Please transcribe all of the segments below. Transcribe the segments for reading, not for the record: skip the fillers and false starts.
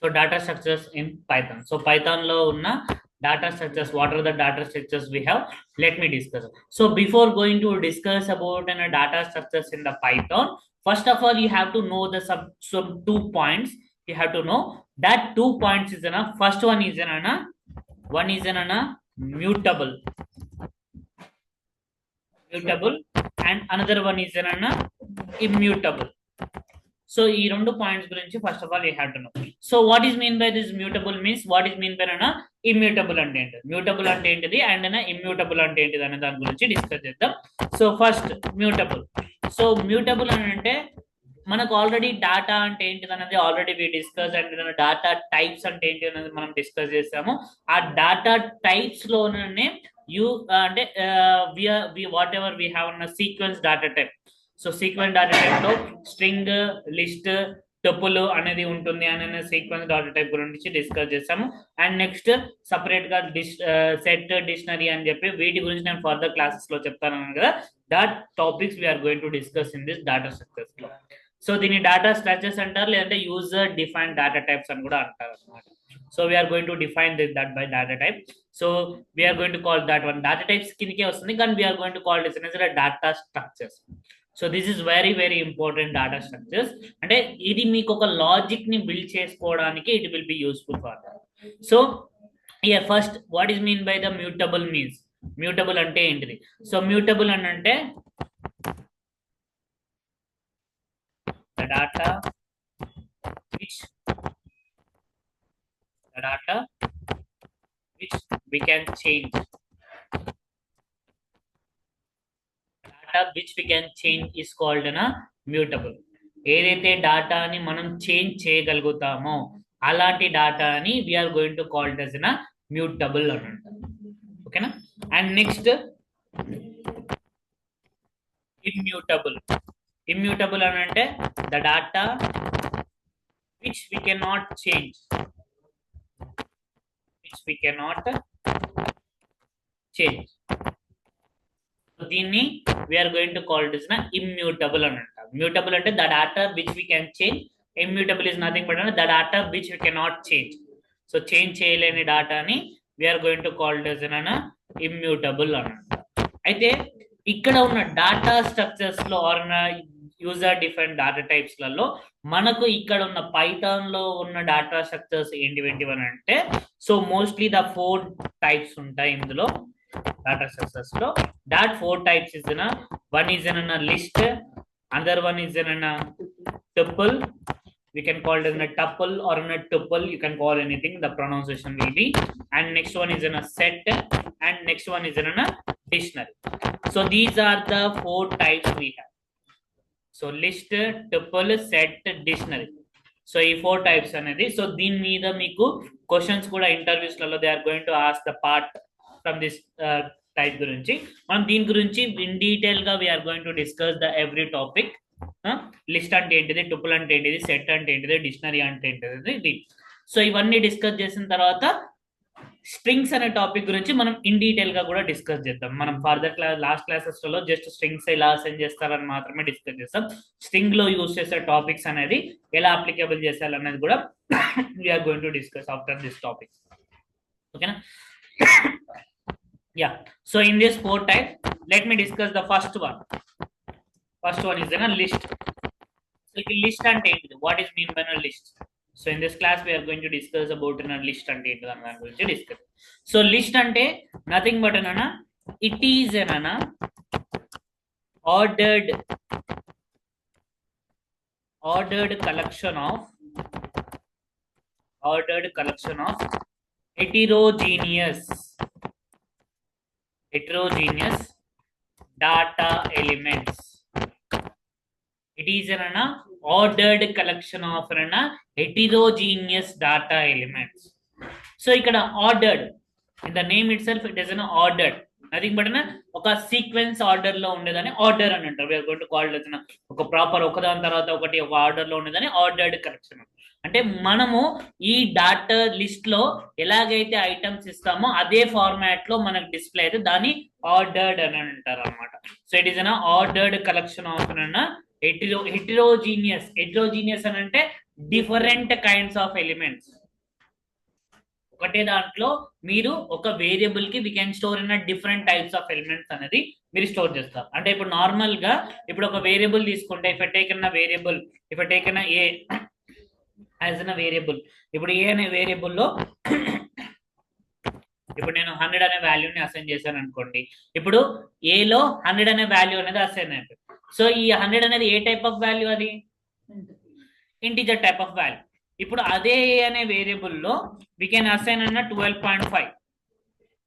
So data structures in Python. So Python lo unna data structures, what are the data structures we have? Let me discuss. So before going to discuss about data structures in the Python, first of all you have to know the some 2 points. You have to know that 2 points is enough. First one is one is mutable, mutable, and another one is immutable. So ఈ రెండు points గురించి first of all you have to know. So what is mean by this mutable means, what is mean by immutable అంటే ఏంటి, mutable అంటే ఏంటిది, and immutable అంటే ఏంటిది అనే దాని గురించి డిస్కస్ చేద్దాం. So first mutable. So mutable అని అంటే మనకు ఆల్రెడీ డాటా అంటే ఏంటిది అనేది already we discuss, and data types అంటే ఏంటి అనేది మనం డిస్కస్ చేసాము. ఆ డాటా టైప్స్ లోనే అంటే వాట్ ఎవర్ వి హ్యావ్ అన్న sequence data type. So sequence data type లో స్ట్రింగ్, లిస్ట్, టపుల్ అనేది ఉంటుంది అనే సీక్వెన్స్ డాటా టైప్ గురించి డిస్కస్ చేసాము. అండ్ నెక్స్ట్ సపరేట్ గా సెట్, డిక్షనరీ అని చెప్పి వీటి గురించి నేను ఫర్దర్ క్లాసెస్ లో చెప్తాను కదా. That topics we're going to discuss in this data structures లో. సో దీని డాటా స్ట్రక్చర్స్ అంటారు, లేదంటే యూజర్ డిఫైన్ డాటా టైప్స్ అని కూడా అంటారు అనమాట. So we're going to define this that by data type. So we're going to call that one data types కిందకే వస్తుంది, కానీ we're going to call this data structures. So this is very very important data structures. అంటే ఇది మీకు ఒక logic ని build చేసుకోవడానికి it will be useful for that. So first what is mean by the mutable means, mutable అంటే ఏంటిది? So mutable అని అంటే the data which we can change, data which we can change is called mutable. ఏదైతే డాటాని మనం change చేయగలుగుతామో అలాంటి డాటాని we are going to call it as mutable అని అంటారు. ఓకేనా? And next immutable. ఇమ్యూటబుల్ అని అంటే the data which we cannot change, which we cannot change. దీన్ని we are going to call it is immutable అని అంటారు. మ్యూటబుల్ అంటే the data which we can change, immutable is nothing but the data which we cannot change. So change చేయలేని డాటాని we are going to call it is immutable అని అంటారు. అయితే ఇక్కడ ఉన్న డాటా స్ట్రక్చర్స్ లో are user define data types లలో మనకు ఇక్కడ ఉన్న పైథాన్ లో ఉన్న డాటా స్ట్రక్చర్స్ ఏంటివి అని అంటే, సో మోస్ట్లీ ద 4 టైప్స్ ఉంటాయి ఇందులో డాటా స్ట్రక్చర్స్ లో. that 4 types is one is in a list, another one is in a tuple, we can call it in a tuple or in a tuple, you can call anything, the pronunciation will be. And next one is in a set, and next one is in a dictionary. So these are the 4 types we have. So list, tuple, set, dictionary. So ఈ 4 types అనేది. So దీని మీద మీకు questions కూడా interviews లలో they are going to ask the part from this type గురించి. మనం దీని గురించి ఇన్ డీటెయిల్ గా we're going to discuss the every topic. List అంటే ఏంటిది, టుపుల్ అంటే ఏంటిది, సెట్ అంటే ఏంటిది, డిక్షనరీ అంటే ఏంటిది. సో ఇవన్నీ డిస్కస్ చేసిన తర్వాత స్ట్రింగ్స్ అనే టాపిక్ గురించి మనం ఇన్ డీటెయిల్ గా కూడా డిస్కస్ చేద్దాం. మనం ఫర్దర్ లాస్ట్ క్లాసెస్ లో జస్ట్ స్ట్రింగ్స్ ఎలా సెండ్ చేస్తారని మాత్రమే డిస్కస్ చేస్తాం. స్ట్రింగ్ లో యూజ్ చేసే టాపిక్స్ అనేది ఎలా అప్లికేబుల్ చేయాలనేది కూడా we are going to discuss after this topic. ఓకేనా? Yeah. So in this 4 types, let me discuss the first one. First one is a list. So list and ఏంటిది, what is mean by a list? So in this class we are going to discuss about a list and ఏంటిది అని దాని గురించి discuss. So list అంటే nothing but it is an ordered collection of heterogeneous data elements. It is an ordered collection of heterogeneous data elements. So ikkada ordered, in the name itself it is an ordered, nothing but oka sequence order lo undedani order ani antaru. We are going to call it oka proper okadani tarvata okati oka order lo undedani ordered collection. అంటే మనము ఈ data list లో ఎలాగైతే items ఇస్తామో అదే format లో మనకు display అయితే దాన్ని ఆర్డర్డ్ అని అంటారు అనమాట. So it is an ordered collection of heterogeneous అని అంటే డిఫరెంట్ కైండ్స్ ఆఫ్ ఎలిమెంట్స్. ఒకటే దాంట్లో మీరు ఒక వేరియబుల్ కి we can store in different types of elements అనేది మీరు స్టోర్ చేస్తారు. అంటే ఇప్పుడు నార్మల్ గా ఇప్పుడు ఒక వేరియబుల్ తీసుకుంటే if taken variable if taken A as a variable, ఇప్పుడు ఏ అనే వేరియబుల్లో ఇప్పుడు నేను 100 అనే వాల్యూని అసైన్ చేశాను అనుకోండి. ఇప్పుడు ఏలో 100 అనే వాల్యూ అనేది అసైన్ అయిపోయింది. సో ఈ 100 అనేది ఏ టైప్ ఆఫ్ వాల్యూ? అది ఇంటిజర్ టైప్ ఆఫ్ వాల్యూ. ఇప్పుడు అదే ఏ అనే వేరియబుల్లో వి కెన్ అసైన్ అన్న 12.5.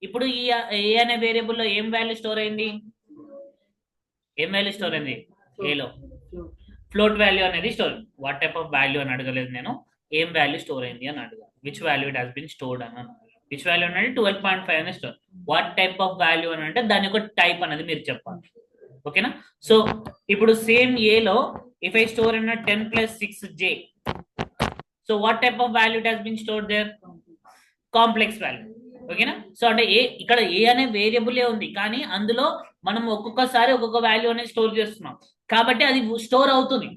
ఇప్పుడు ఈ ఏ అనే వేరియబుల్లో ఏం వాల్యూ స్టోర్ అయింది? ఏం వాల్యూ స్టోర్ అయింది? ఏలో ఫ్లోట్ వాల్యూ అనేది store. What type of value అని అడగలేదు నేను, ఏం వాల్యూ స్టోర్ అయింది అని అడగాలి. Which value it has been stored అని. విచ్ వాల్యూ అనేది 12.5 అనేది store. What type of value అని అంటే దాని ఒక టైప్ అనేది మీరు చెప్పాలి. ఓకేనా? సో ఇప్పుడు సేమ్ ఏలో if I store in 10 + 6j, so what type of value it has been stored there? Complex value. ఓకేనా? సో అంటే ఇక్కడ ఏ అనే వేరియబులే ఉంది, కానీ అందులో మనం ఒక్కొక్కసారి ఒక్కొక్క వాల్యూ అనేది స్టోర్ చేస్తున్నాం కాబట్టి అది స్టోర్ అవుతుంది.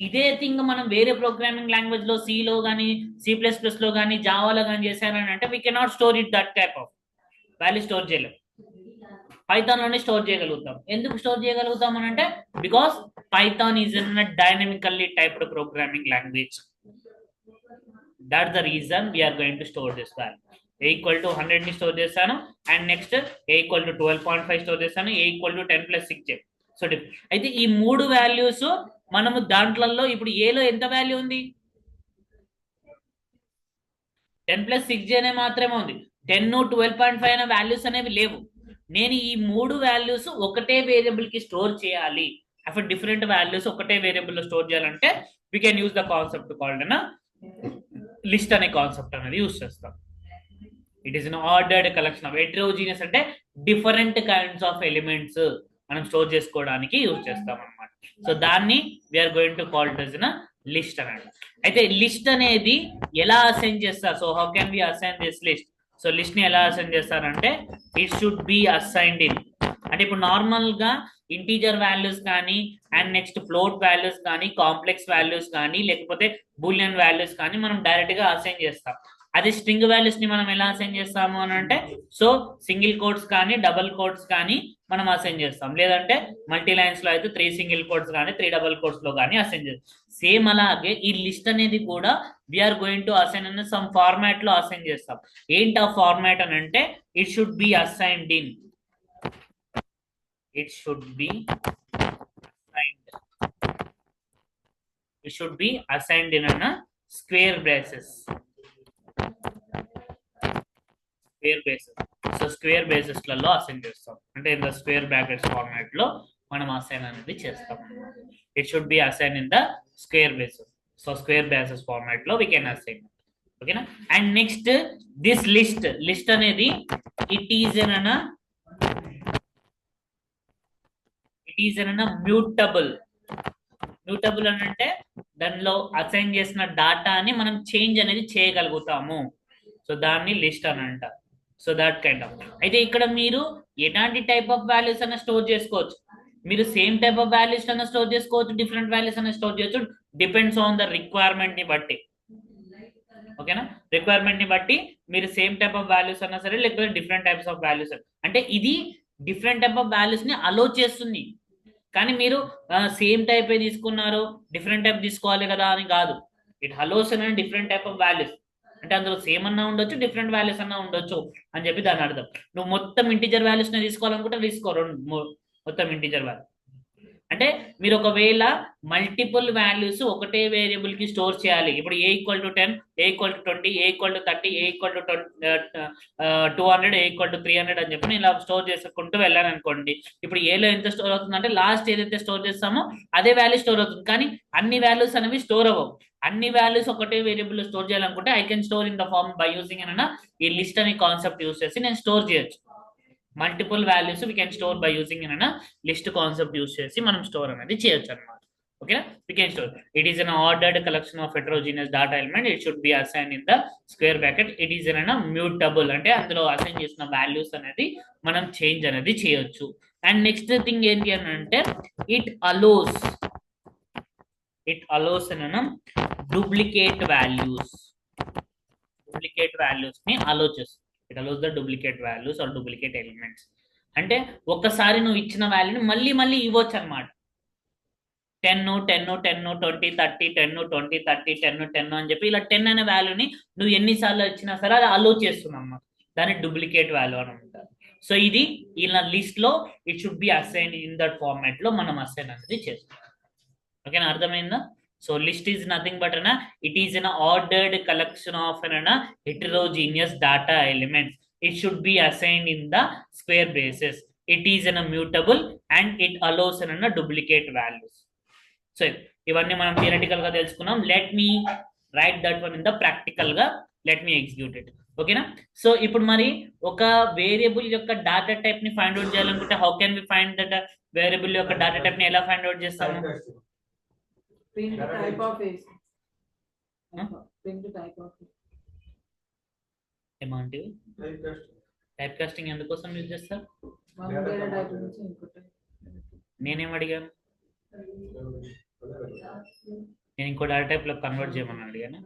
ఇదే థింగ్ మనం వేరే ప్రోగ్రామింగ్ లాంగ్వేజ్ లో సిలో కానీ C++ లో కానీ జావాలో కానీ చేశారని అంటే we cannot store it that type of value store చేయలేం. పైథాన్ లోనే స్టోర్ చేయగలుగుతాం. ఎందుకు స్టోర్ చేయగలుగుతాం అని అంటే because Python is in dynamically typed programming language. That's the reason we are going to store this value. A = 100 ని స్టోర్ చేస్తాను and next A = 12.5 store చేస్తాను, A = 10 + 6j. సో అయితే ఈ మూడు వాల్యూస్ మనము దాంట్లలో ఇప్పుడు ఏలో ఎంత వాల్యూ ఉంది? 10 + 6j అనే మాత్రమే ఉంది. 10, 12.5 అనే వాల్యూస్ అనేవి లేవు. నేను ఈ మూడు వాల్యూస్ ఒకటే వేరియబుల్ కి స్టోర్ చేయాలి. అఫ్ డిఫరెంట్ వాల్యూస్ ఒకటే వేరియబుల్ లో స్టోర్ చేయాలంటే we can use the concept called అన్న లిస్ట్ అనే కాన్సెప్ట్ అనేది యూజ్ చేస్తాం. It is an ordered collection of. Heterogeneous అంటే డిఫరెంట్ కైండ్స్ ఆఫ్ ఎలిమెంట్స్ మనం స్టోర్ చేసుకోవడానికి యూజ్ చేస్తాం అనమాట. సో దాన్ని we are going to call it an list అన్నమాట. అయితే లిస్ట్ అనేది ఎలా అసైన్ చేస్తారు? So how can we assign this list? So list ని ఎలా అసైన్ చేస్తారంటే it should be assigned in. అంటే ఇప్పుడు నార్మల్ గా ఇంటీజర్ వాల్యూస్ కానీ అండ్ నెక్స్ట్ ఫ్లోట్ వాల్యూస్ కానీ కాంప్లెక్స్ వాల్యూస్ కానీ లేకపోతే బూలియన్ వాల్యూస్ కానీ మనం డైరెక్ట్ గా అసైన్ చేస్తాం. అదే స్ట్రింగ్ వాల్యూస్ ని మనం ఎలా అసైన్ చేస్తాము అని అంటే సో సింగిల్ కోట్స్ కానీ డబుల్ కోట్స్ కానీ మనం అసైన్ చేస్తాం, లేదంటే మల్టీ లైన్స్ లో అయితే 3 సింగిల్ కోట్స్ కానీ 3 డబుల్ కోట్స్ లో కానీ అసైన్ చేస్తాం. సేమ్ అలాగే ఈ లిస్ట్ అనేది కూడా వీఆర్ గోయింగ్ టు అసైన్ అనే సమ్ ఫార్మాట్ లో అసైన్ చేస్తాం. ఏంటి ఆ ఫార్మాట్ అని అంటే it should be assigned in. It should be assigned in అన్న square braces. Square braces. So square braces లలో అసైన్ చేస్తాం. అంటే in the square brackets format లో మనం అసైన్ అనేది చేస్తాం. It should be assign in the square braces. So square braces format లో we can assign. ఓకేనా? అండ్ నెక్స్ట్ దిస్ లిస్ట్ అనేది it is an mutable. Mutable అని అంటే దానిలో అసైన్ చేసిన డాటాని మనం చేంజ్ అనేది చేయగలుగుతాము. సో దాన్ని లిస్ట్ అని అంటారు. So that kind of. అయితే ఇక్కడ మీరు ఎలాంటి టైప్ ఆఫ్ వాల్యూస్ అన్న స్టోర్ చేసుకోవచ్చు. మీరు సేమ్ టైప్ ఆఫ్ వాల్యూస్ అన్న స్టోర్ చేసుకోవచ్చు, డిఫరెంట్ వాల్యూస్ అన్న స్టోర్ చేయొచ్చు. డిపెండ్స్ ఆన్ ద రిక్వైర్మెంట్ ని బట్టి. ఓకేనా? రిక్వైర్మెంట్ ని బట్టి మీరు సేమ్ టైప్ ఆఫ్ వాల్యూస్ అన్నా సరే లేకపోతే డిఫరెంట్ టైప్స్ ఆఫ్ వాల్యూస్. అంటే ఇది డిఫరెంట్ టైప్ ఆఫ్ వాల్యూస్ ని అలో చేస్తుంది. కానీ మీరు సేమ్ టైప్ తీసుకున్నారు డిఫరెంట్ టైప్ తీసుకోవాలి కదా అని కాదు. ఇట్ అలోస్ అనే డిఫరెంట్ టైప్ ఆఫ్ వాల్యూస్. అంటే అందులో సేమ్ అన్నా ఉండొచ్చు, డిఫరెంట్ వాల్యూస్ అన్నా ఉండొచ్చు అని చెప్పి దాని అర్థం. నువ్వు మొత్తం ఇంటీజర్ వాల్యూస్ నే తీసుకోవాలనుకుంటే తీసుకో, మొత్తం ఇంటీజర్ వాల్యూ. అంటే మీరు ఒకవేళ మల్టిపుల్ వాల్యూస్ ఒకటే వేరియబుల్ కి స్టోర్ చేయాలి. ఇప్పుడు A = 10, A = 20, A = 30, A = 200, A = 300 అని చెప్పి నేను ఇలా స్టోర్ చేసుకుంటూ వెళ్ళాను అనుకోండి. ఇప్పుడు ఏలో ఎంత స్టోర్ అవుతుంది అంటే లాస్ట్ ఏదైతే స్టోర్ చేస్తామో అదే వాల్యూ స్టోర్ అవుతుంది. కానీ అన్ని వాల్యూస్ అనేవి స్టోర్ అవ్వవు. అన్ని వాల్యూస్ ఒకటే వేరియబుల్ లో స్టోర్ చేయాలనుకుంటే I can store in the form by using అన్న ఈ లిస్ట్ అనే కాన్సెప్ట్ యూజ్ చేసి నేను స్టోర్ చేయొచ్చు. Multiple values we can store by using అన్న లిస్ట్ కాన్సెప్ట్ యూజ్ చేసి మనం స్టోర్ అనేది చేయొచ్చు అనమాట. ఓకేనా? We can store. It is an ordered collection of heterogeneous data element. It should be assign in the square bracket. It is an mutable. అంటే అందులో assign చేసిన వాల్యూస్ అనేది మనం చేంజ్ అనేది చేయొచ్చు. అండ్ నెక్స్ట్ థింగ్ ఏంటి అని అంటే it allows it allows duplicate values ని అలో చేస్తుంది. It allows the duplicate values or duplicate elements. అంటే ఒక్కసారి నువ్వు ఇచ్చిన వాల్యూని మళ్ళీ మళ్ళీ ఇవ్వచ్చు అనమాట. 10 10 10 20 30 10 20 30 10 10 అని చెప్పి ఇలా 10 అనే వాల్యూని నువ్వు ఎన్నిసార్లు ఇచ్చినా సరే అది అలో చేస్తున్నాం అన్నమాట. దాన్ని డూప్లికేట్ వాల్యూ అని అంటారు. సో ఇది ఇలా లిస్ట్ లో it should be assign in that format లో మనం అసైన్ అనేది చేస్తాం. ఓకేనా, అర్థమైందా? So list is nothing but it is an ordered collection of heterogeneous data elements. It should be assigned in the square braces. It is mutable and it allows duplicate values. So ivanni manam theoretical ga telusukunnam. Let me write that one in the practical ga. Let me execute it. Okay na? So ippudu mari oka variable yokka data type ni find out cheyalanunte how can we find that variable yokka data type ni ela find out chestamu? Print type of is. Print type of. ఏమంటే type casting ఎందుకోసం use చేస్తారు? నేనేం అడిగాను? నేను ఇంకో data type లో convert చేయమని అడిగాను.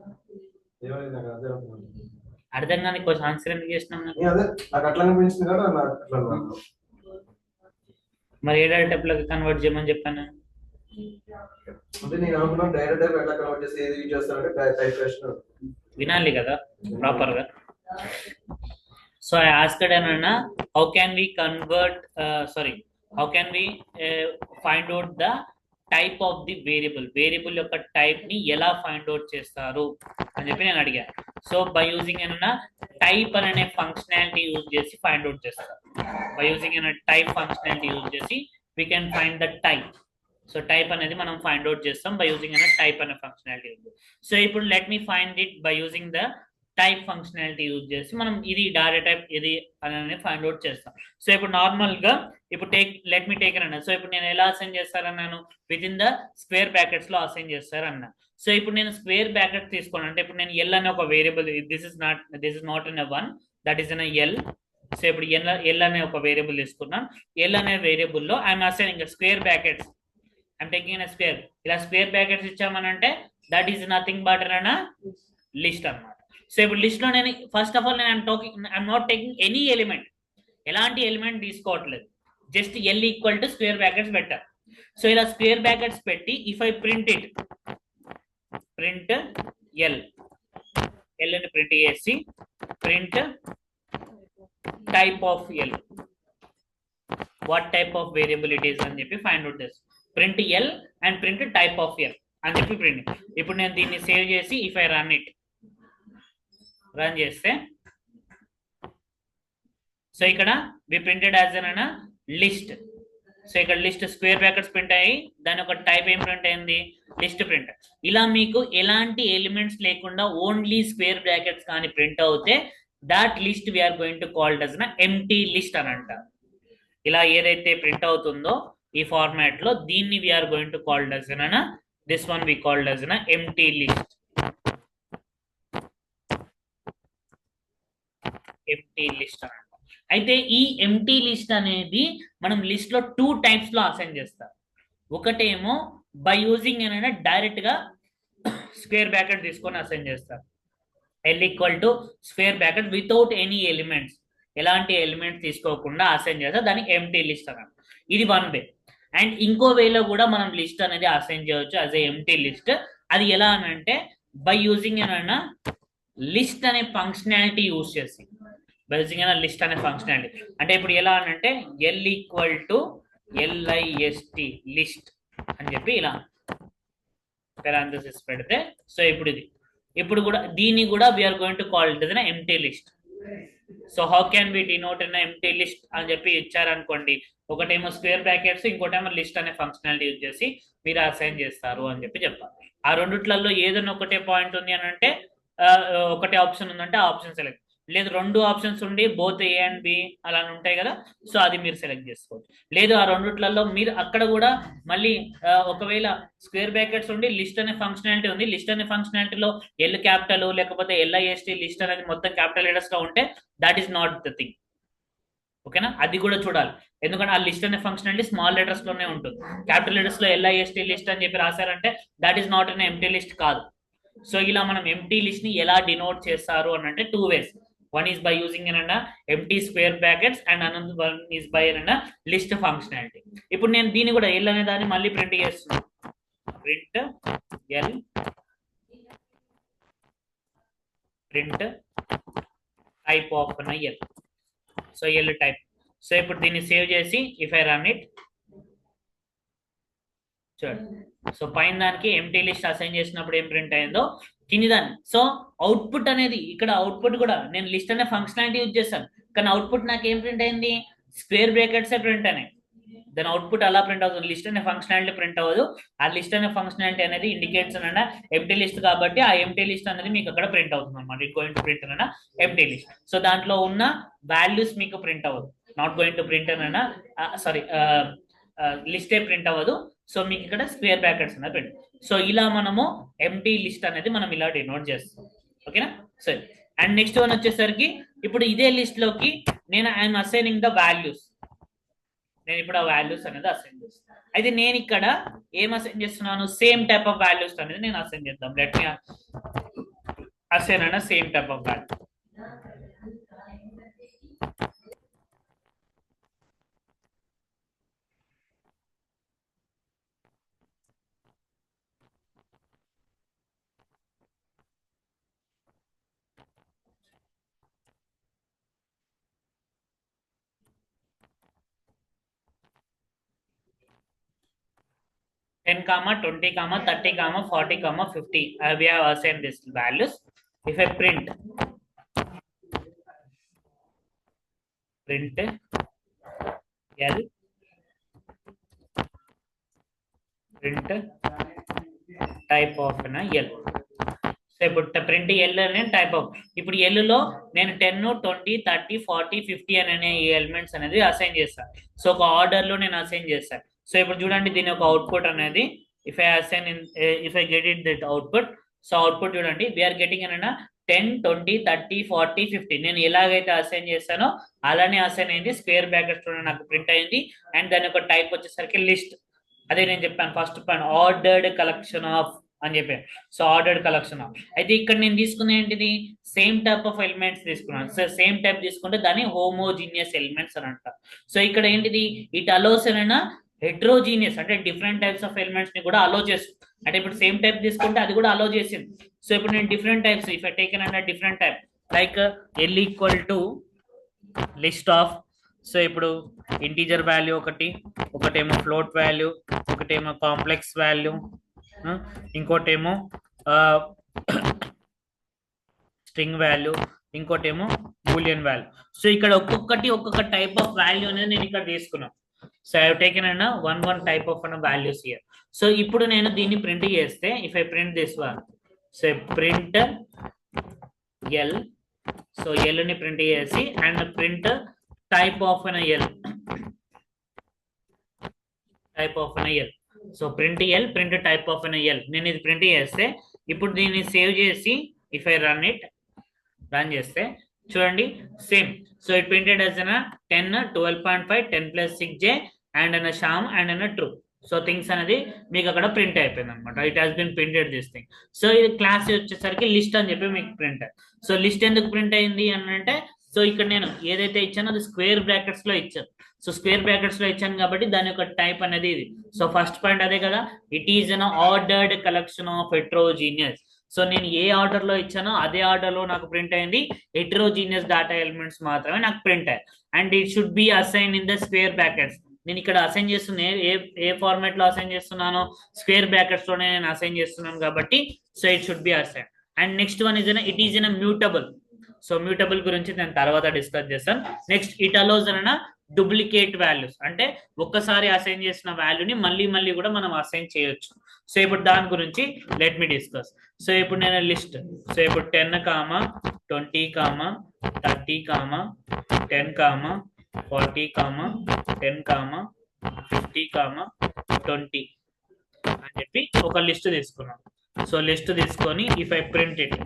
అర్థం కానీ కొంచెం ఆన్సర్ ఎందుకు చేసినాం? మరి ఏ డేటా టైప్ లో కన్వర్ట్ చేయమని చెప్పాను? వినాలి కదా ప్రాపర్ గా. So I asked how can we convert how can we find out the type of the variable యొక్క టైప్ ని ఎలా ఫైండ్ అవుట్ చేస్తారు అని చెప్పి నేను అడిగాను. సో బై యూజింగ్ టైప్ అనే ఫంక్షనాలిటీ యూజ్ చేసి ఫైండ్ అవుట్ చేస్తారు. By using type functionality use చేసి we can find the type. So type అనేది మనం ఫైండ్ అవుట్ చేస్తాం బై యూజింగ్ టైప్ అనే ఫంక్షనాలిటీ యూజ్. సో ఇప్పుడు let me find it by using the type functionality use చేసి మనం ఇది డేటా టైప్ ఇది అనేది ఫైండ్ అవుట్ చేస్తాం. సో ఇప్పుడు నార్మల్ గా ఇప్పుడు లెట్ మీ టేక్ అన్నా. సో ఇప్పుడు నేను ఎలా అసైన్ చేస్తారన్నాను? Within the square brackets లో అసైన్ చేస్తారన్నా. సో ఇప్పుడు నేను స్క్వేర్ బ్రాకెట్ తీసుకోను అంటే ఇప్పుడు నేను ఎల్ అనే ఒక variable, this is not in one, that is in L. So ఇప్పుడు ఎల్ అనే ఒక వేరియబుల్ తీసుకున్నాను. ఎల్ అనే వేరియబుల్ లో I'm assigning square brackets. I'm taking a square. ఇలా స్క్వేర్ బ్రాకెట్స్ ఇచ్చామనంటే that is nothing but list అన్నమాట. సో ఇప్పుడు లిస్ట్ లో నేను first of all I'm not taking any element, ఎలాంటి ఎలిమెంట్ తీసుకోవట్లేదు, just L equal to square brackets పెట్టాను. So ఇలా స్క్వేర్ బ్రాకెట్స్ పెట్టి if I print it, print L ని ప్రింట్ చేసి print type of L, what type of variable it is అని చెప్పి find out చేస్తాను. Print L and print type of L అని చెప్పి ప్రింట్. ఇప్పుడు నేను దీన్ని సేవ్ చేసి ఇఫ్ ఐ రన్ చేస్తే సో ఇక్కడ we printed as an list. So ఇక్కడ లిస్ట్ స్క్వేర్ బ్రాకెట్స్ ప్రింట్ అయ్యి దాని ఒక టైప్ ఏం ప్రింట్ అయింది? List print. ఇలా మీకు ఎలాంటి ఎలిమెంట్స్ లేకుండా ఓన్లీ స్క్వేర్ బ్రాకెట్స్ కానీ ప్రింట్ అవుతే that list we are going to called as empty list అని అంటారు. ఇలా ఏదైతే ప్రింట్ అవుతుందో ఈ ఫార్మాట్ లో దీన్ని we are going to called as this one we called as empty list. Empty list అని. అయితే ఈ ఎంప్టీ లిస్ట్ అనేది మనం లిస్ట్ లో 2 టైప్స్ లో అసైన్ చేస్తాం. ఒకటేమో బై యూజింగ్ డైరెక్ట్ గా స్క్వేర్ బ్రాకెట్ తీసుకొని అసైన్ చేస్తారు. L equal to square bracket without any elements, ఎలాంటి ఎలిమెంట్స్ తీసుకోకుండా అసైన్ చేస్తారు, దాన్ని ఎంప్టీ లిస్ట్ అన్నారు. ఇది వన్ వే. అండ్ ఇంకో వేలో కూడా మనం లిస్ట్ అనేది అసైన్ చేయవచ్చు యాజ్ ఏ ఎంప్టీ లిస్ట్. అది ఎలా అని అంటే బై యూజింగ్ లిస్ట్ అనే ఫంక్షనాలిటీ యూజ్ చేసి, బై యూజింగ్ లిస్ట్ అనే ఫంక్షనాలిటీ అంటే ఇప్పుడు ఎలా అని అంటే L equal to LIST list అని చెప్పి ఇలా parenthesis పెడితే సో ఇప్పుడు కూడా దీన్ని కూడా we are going to call it empty list. So how can be denote in empty list అని చెప్పి ఇచ్చారనుకోండి, ఒకటేమో స్క్వేర్ బ్రాకెట్స్, ఇంకోటేమో లిస్ట్ అనే ఫంక్షనాలిటీ యూజ్ చేసి మీరు అసైన్ చేస్తారు అని చెప్పి చెప్పాలి. ఆ రెండిట్లలో ఏదైనా ఒకటే పాయింట్ ఉంది అని అంటే ఒకటే ఆప్షన్ ఉందంటే ఆ ఆప్షన్ సెలెక్ట్, లేదు 2 ఆప్షన్స్ ఉండి బోత్ ఏ అండ్ బి అలా ఉంటాయి కదా, సో అది మీరు సెలెక్ట్ చేసుకోవచ్చు. లేదు ఆ రెండిట్లలో మీరు అక్కడ కూడా మళ్ళీ ఒకవేళ స్క్వేర్ బ్రాకెట్స్ ఉండి లిస్ట్ అనే ఫంక్షనాలిటీ ఉంది, లిస్ట్ అనే ఫంక్షనాలిటీలో ఎల్ క్యాపిటల్ లేకపోతే LIST లిస్ట్ అనేది మొత్తం క్యాపిటల్ లెటర్స్ లో ఉంటే that is not the thing. ఓకేనా, అది కూడా చూడాలి. ఎందుకంటే ఆ లిస్ట్ అనే ఫంక్షనాలిటీ స్మాల్ లెటర్స్ లోనే ఉంటుంది. క్యాపిటల్ లెటర్స్ లో LIST లిస్ట్ అని చెప్పి రాశారంటే that is not an empty list కాదు. సో ఇలా మనం ఎంటీ లిస్ట్ ని ఎలా డినోట్ చేస్తారు అని అంటే 2 ways. One is by using an empty square brackets and another one is by an list functionality. ఇప్పుడు నేను దీన్ని కూడా L అనే దాన్ని మళ్ళీ ప్రింట్ చేస్తున్నాను. Print L print type of L. So L type. So ఇప్పుడు దీన్ని సేవ్ చేసి ఇఫ్ ఐ రన్ ఇట్ చూడండి. సో పైన దానికి ఎంటీ లిస్ట్ అసైన్ చేసినప్పుడు ఏం ప్రింట్ అయిందో కింది దాన్ని. సో అవుట్పుట్ అనేది ఇక్కడ అవుట్పుట్ కూడా నేను లిస్ట్ అనే ఫంక్షనాలిటీ యూజ్ చేశాను, కానీ అవుట్పుట్ నాకు ఏం ప్రింట్ అయింది, స్క్వేర్ బ్రాకెట్స్ ప్రింట్ అయినాయి. దాని అవుట్పుట్ అలా ప్రింట్ అవుతుంది, లిస్ట్ అనే ఫంక్షనాలిటీ ప్రింట్ అవ్వదు. ఆ లిస్ట్ అనే ఫంక్షనాలిటీ అనేది ఇండికేట్స్ అన్న ఎంటీ లిస్ట్ కాబట్టి ఆ ఎంటీ లిస్ట్ అనేది మీకు అక్కడ ప్రింట్ అవుతుంది అనమాట. ఇట్ గోయింగ్ టు ప్రింట్ అన్న ఎంటీ లిస్ట్. సో దాంట్లో ఉన్న వాల్యూస్ మీకు ప్రింట్ అవ్వదు, నాట్ గోయింగ్ టు ప్రింట్ అన్న సారీ లిస్టే ప్రింట్ అవ్వదు. సో మీకు ఇక్కడ స్క్వేర్ బ్రాకెట్స్ అనేది ప్రింట్. సో ఇలా మనము ఎంటీ లిస్ట్ అనేది మనం ఇలా డినోట్ చేస్తాం. ఓకేనా, సరే. అండ్ నెక్స్ట్ వన్ వచ్చేసరికి ఇప్పుడు ఇదే లిస్ట్ లోకి నేను ఐఎమ్ అసైనింగ్ ద వాల్యూస్. నేను ఇప్పుడు ఆ వాల్యూస్ అనేది అసైన్ చేస్తాను. అయితే నేను ఇక్కడ ఏం అసైన్ చేస్తున్నాను, సేమ్ టైప్ ఆఫ్ వాల్యూస్ అనేది నేను అసైన్ చేద్దాం. లెట్ మీ అసైన్ అన్న same type of value. $10, $20, $30, $40, $50. We have assigned these values. If I print L print type of L. So ఇప్పుడు ప్రింట్ L అనే టైప్ ఆఫ్. ఇప్పుడు L లో నేను 10, 20, 30, 40, 50 అనే ఎలిమెంట్స్ అనేది అసైన్ చేస్తాను. సో ఒక ఆర్డర్ లో నేను అసైన్ చేస్తాను. సో ఇప్పుడు చూడండి దీని ఒక అవుట్పుట్ అనేది if I assign if I get it that output. So output చూడండి, వీఆర్ గెటింగ్ అన్న 10, 20, 30, 40, 50. నేను ఎలాగైతే అసైన్ చేస్తానో అలానే అసైన్ అయింది. స్క్వేర్ బ్రాకెట్స్ లో నాకు ప్రింట్ అయింది. అండ్ దాని ఒక టైప్ వచ్చేసరికి లిస్ట్. అదే నేను చెప్పాను first point, ordered collection of అని చెప్పాను. So ordered collection of. అయితే ఇక్కడ నేను తీసుకున్న ఏంటిది, సేమ్ టైప్ ఆఫ్ ఎలిమెంట్స్ తీసుకున్నాను. సో సేమ్ టైప్ తీసుకుంటే దాన్ని హోమోజీనియస్ ఎలిమెంట్స్ అని అంటారు. సో ఇక్కడ ఏంటిది, ఇట్ అలోస్ అయినా హెట్రోజీనియస్ అంటే డిఫరెంట్ టైప్స్ ఆఫ్ ఎలిమెంట్స్ ని కూడా అలో చేస్తుంది. అంటే ఇప్పుడు సేమ్ టైప్ తీసుకుంటే అది కూడా అలో చేసింది. సో ఇప్పుడు నేను different types if I taken అన్న different type like L equal to list of. So ఇప్పుడు ఇంటీజర్ వాల్యూ ఒకటేమో ఫ్లోట్ వాల్యూ, ఒకటేమో కాంప్లెక్స్ వాల్యూ, ఇంకోటేమో స్ట్రింగ్ వాల్యూ, ఇంకోటేమో బూలియన్ వాల్యూ. సో ఇక్కడ ఒక్కొక్క టైప్ ఆఫ్ వాల్యూ అనేది నేను ఇక్కడ తీసుకున్నాను. సో ఐ హావ్ టేకెన్ అన్న one type of values here. So ఇప్పుడు నేను దీన్ని ప్రింట్ చేస్తే if I print this one, so print L. So L ని ప్రింట్ చేసి and print type of L. Type of L. So print L print type of L. నేను ఇది print చేస్తే ఇప్పుడు దీన్ని సేవ్ చేసి ఇఫ్ ఐ రన్ చేస్తే చూడండి same. So it printed as 10, 12.5, 10 + 6j and Shyam and true. So things అనేది మీకు అక్కడ ప్రింట్ అయిపోయింది అనమాట. It has been printed this thing. So ఇది క్లాస్ వచ్చేసరికి లిస్ట్ అని చెప్పి మీకు ప్రింట్. సో లిస్ట్ ఎందుకు ప్రింట్ అయింది అని అంటే, సో ఇక్కడ నేను ఏదైతే ఇచ్చానో అది స్క్వేర్ బ్రాకెట్స్ లో ఇచ్చాను. సో స్క్వేర్ బ్రాకెట్స్ లో ఇచ్చాను కాబట్టి దాని యొక్క టైప్ అనేది ఇది. సో ఫస్ట్ పాయింట్ అదే కదా, it is an ordered collection of heterogeneous. So నేను ఏ ఆర్డర్ లో ఇచ్చానో అదే ఆర్డర్ లో నాకు ప్రింట్ అయింది. హెట్రోజీనియస్ డేటా ఎలిమెంట్స్ మాత్రమే నాకు ప్రింట్ అయ్యాయి. And it should be assign in the square brackets. నేను ఇక్కడ అసైన్ చేస్తున్నా ఏ ఫార్మాట్ లో అసైన్ చేస్తున్నాను, స్క్వేర్ బ్రాకెట్స్ లోనే నేను అసైన్ చేస్తున్నాను కాబట్టి so it should be assign. And next one is it is in mutable. So mutable గురించి నేను తర్వాత డిస్కస్ చేస్తాను. Next it allows duplicate values, అంటే ఒక్కసారి అసైన్ చేసిన వాల్యూని మళ్ళీ కూడా మనం అసైన్ చేయొచ్చు. సో ఇప్పుడు దాని గురించి లెట్ మీ డిస్కస్. సో ఇప్పుడు నేను లిస్ట్, సో ఇప్పుడు 10, 20, 30, 10, 40, 10, 50, 20 అని చెప్పి ఒక లిస్ట్ తీసుకున్నాం. సో లిస్ట్ తీసుకొని if I print it,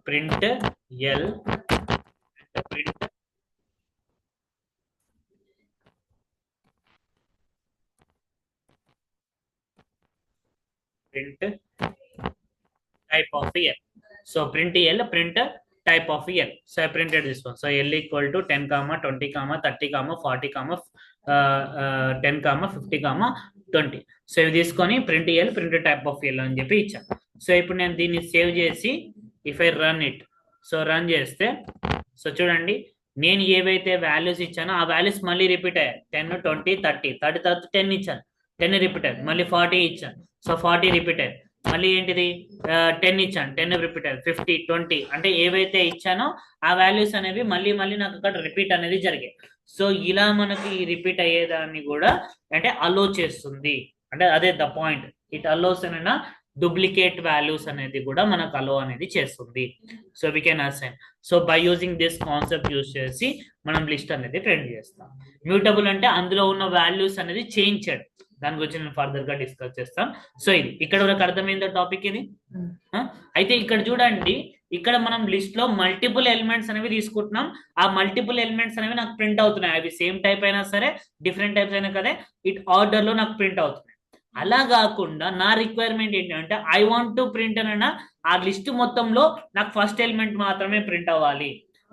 print L, print print type of L. So print L, print type of L. So I printed this one. So L equal to 10, 20, 30, 40, 10, 50, 20. So ఇవి తీసుకొని print L, print type of L అని చెప్పి ఇచ్చాను. So ఇప్పుడు నేను దీన్ని save చేసి if I run it, so run చేస్తే సో చూడండి నేను ఏవైతే వాల్యూస్ ఇచ్చానో ఆ వాల్యూస్ మళ్ళీ రిపీట్ అయ్యాయి. 10, 20, 30 తర్వాత 10 ఇచ్చాను, 10 రిపీట్ అయ్యాయి. మళ్ళీ 40 ఇచ్చాను, సో 40 రిపీట్ అయ్యాయి. మళ్ళీ ఏంటిది 10 ఇచ్చాను, 10 రిపీట్ అయ్యాయి. 50, 20 అంటే ఏవైతే ఇచ్చానో ఆ వాల్యూస్ అనేవి మళ్ళీ నాకు అక్కడ రిపీట్ అనేది జరిగాయి. సో ఇలా మనకి రిపీట్ అయ్యేదాన్ని కూడా అంటే అలో చేస్తుంది. అంటే అదే ద పాయింట్, ఇట్ అలోస్ అన్న డూప్లికేట్ వాల్యూస్ అనేది కూడా మనకు అలో అనేది చేస్తుంది. So we can assign. So by using this concept use చేసి మనం లిస్ట్ అనేది ప్రింట్ చేస్తాం. మ్యూటబుల్ అంటే అందులో ఉన్న వాల్యూస్ అనేది చేంజ్ చేయడం, దాని గురించి నేను ఫర్దర్ గా డిస్కస్ చేస్తాం. సో ఇది ఇక్కడ వరకు అర్థమైందో టాపిక్ ఇది. అయితే ఇక్కడ చూడండి, ఇక్కడ మనం లిస్ట్ లో మల్టిపుల్ ఎలిమెంట్స్ అనేవి తీసుకుంటున్నాం. ఆ మల్టిపుల్ ఎలిమెంట్స్ అనేవి నాకు ప్రింట్ అవుతున్నాయి. అవి సేమ్ టైప్ అయినా సరే డిఫరెంట్ టైప్స్ అయినా కదా ఇట్ ఆర్డర్ లో నాకు ప్రింట్ అవుతున్నాయి. అలా కాకుండా నా రిక్వైర్మెంట్ ఏంటంటే ఐ వాంట్ టు ప్రింట్ అన్న ఆ లిస్ట్ మొత్తంలో నాకు ఫస్ట్ ఎలిమెంట్ మాత్రమే ప్రింట్ అవ్వాలి,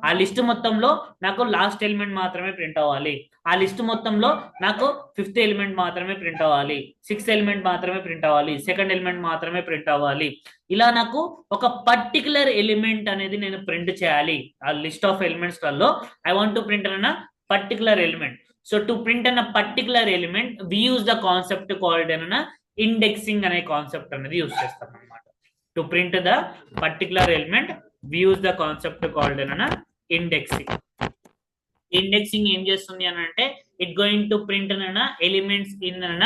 ఆ లిస్ట్ మొత్తంలో నాకు లాస్ట్ ఎలిమెంట్ మాత్రమే ప్రింట్ అవ్వాలి, ఆ లిస్ట్ మొత్తంలో నాకు 5th ఎలిమెంట్ మాత్రమే ప్రింట్ అవ్వాలి, 6th ఎలిమెంట్ మాత్రమే ప్రింట్ అవ్వాలి, 2nd ఎలిమెంట్ మాత్రమే ప్రింట్ అవ్వాలి. ఇలా నాకు ఒక పర్టికులర్ ఎలిమెంట్ అనేది నేను ప్రింట్ చేయాలి. ఆ లిస్ట్ ఆఫ్ ఎలిమెంట్స్ లలో ఐ వాంట్ టు ప్రింట్ అన్న particular element. So to print అన్న particular element we use the concept called అన్న ఇండెక్సింగ్ అనే కాన్సెప్ట్ అనేది యూజ్ చేస్తాం అనమాట. To print the particular element we use the concept called అన్న indexing. Indexing ఏం చేస్తుంది అని అంటే ఇట్ గోయింగ్ టు ప్రింట్ అన్న ఎలిమెంట్స్ ఇన్ అన్న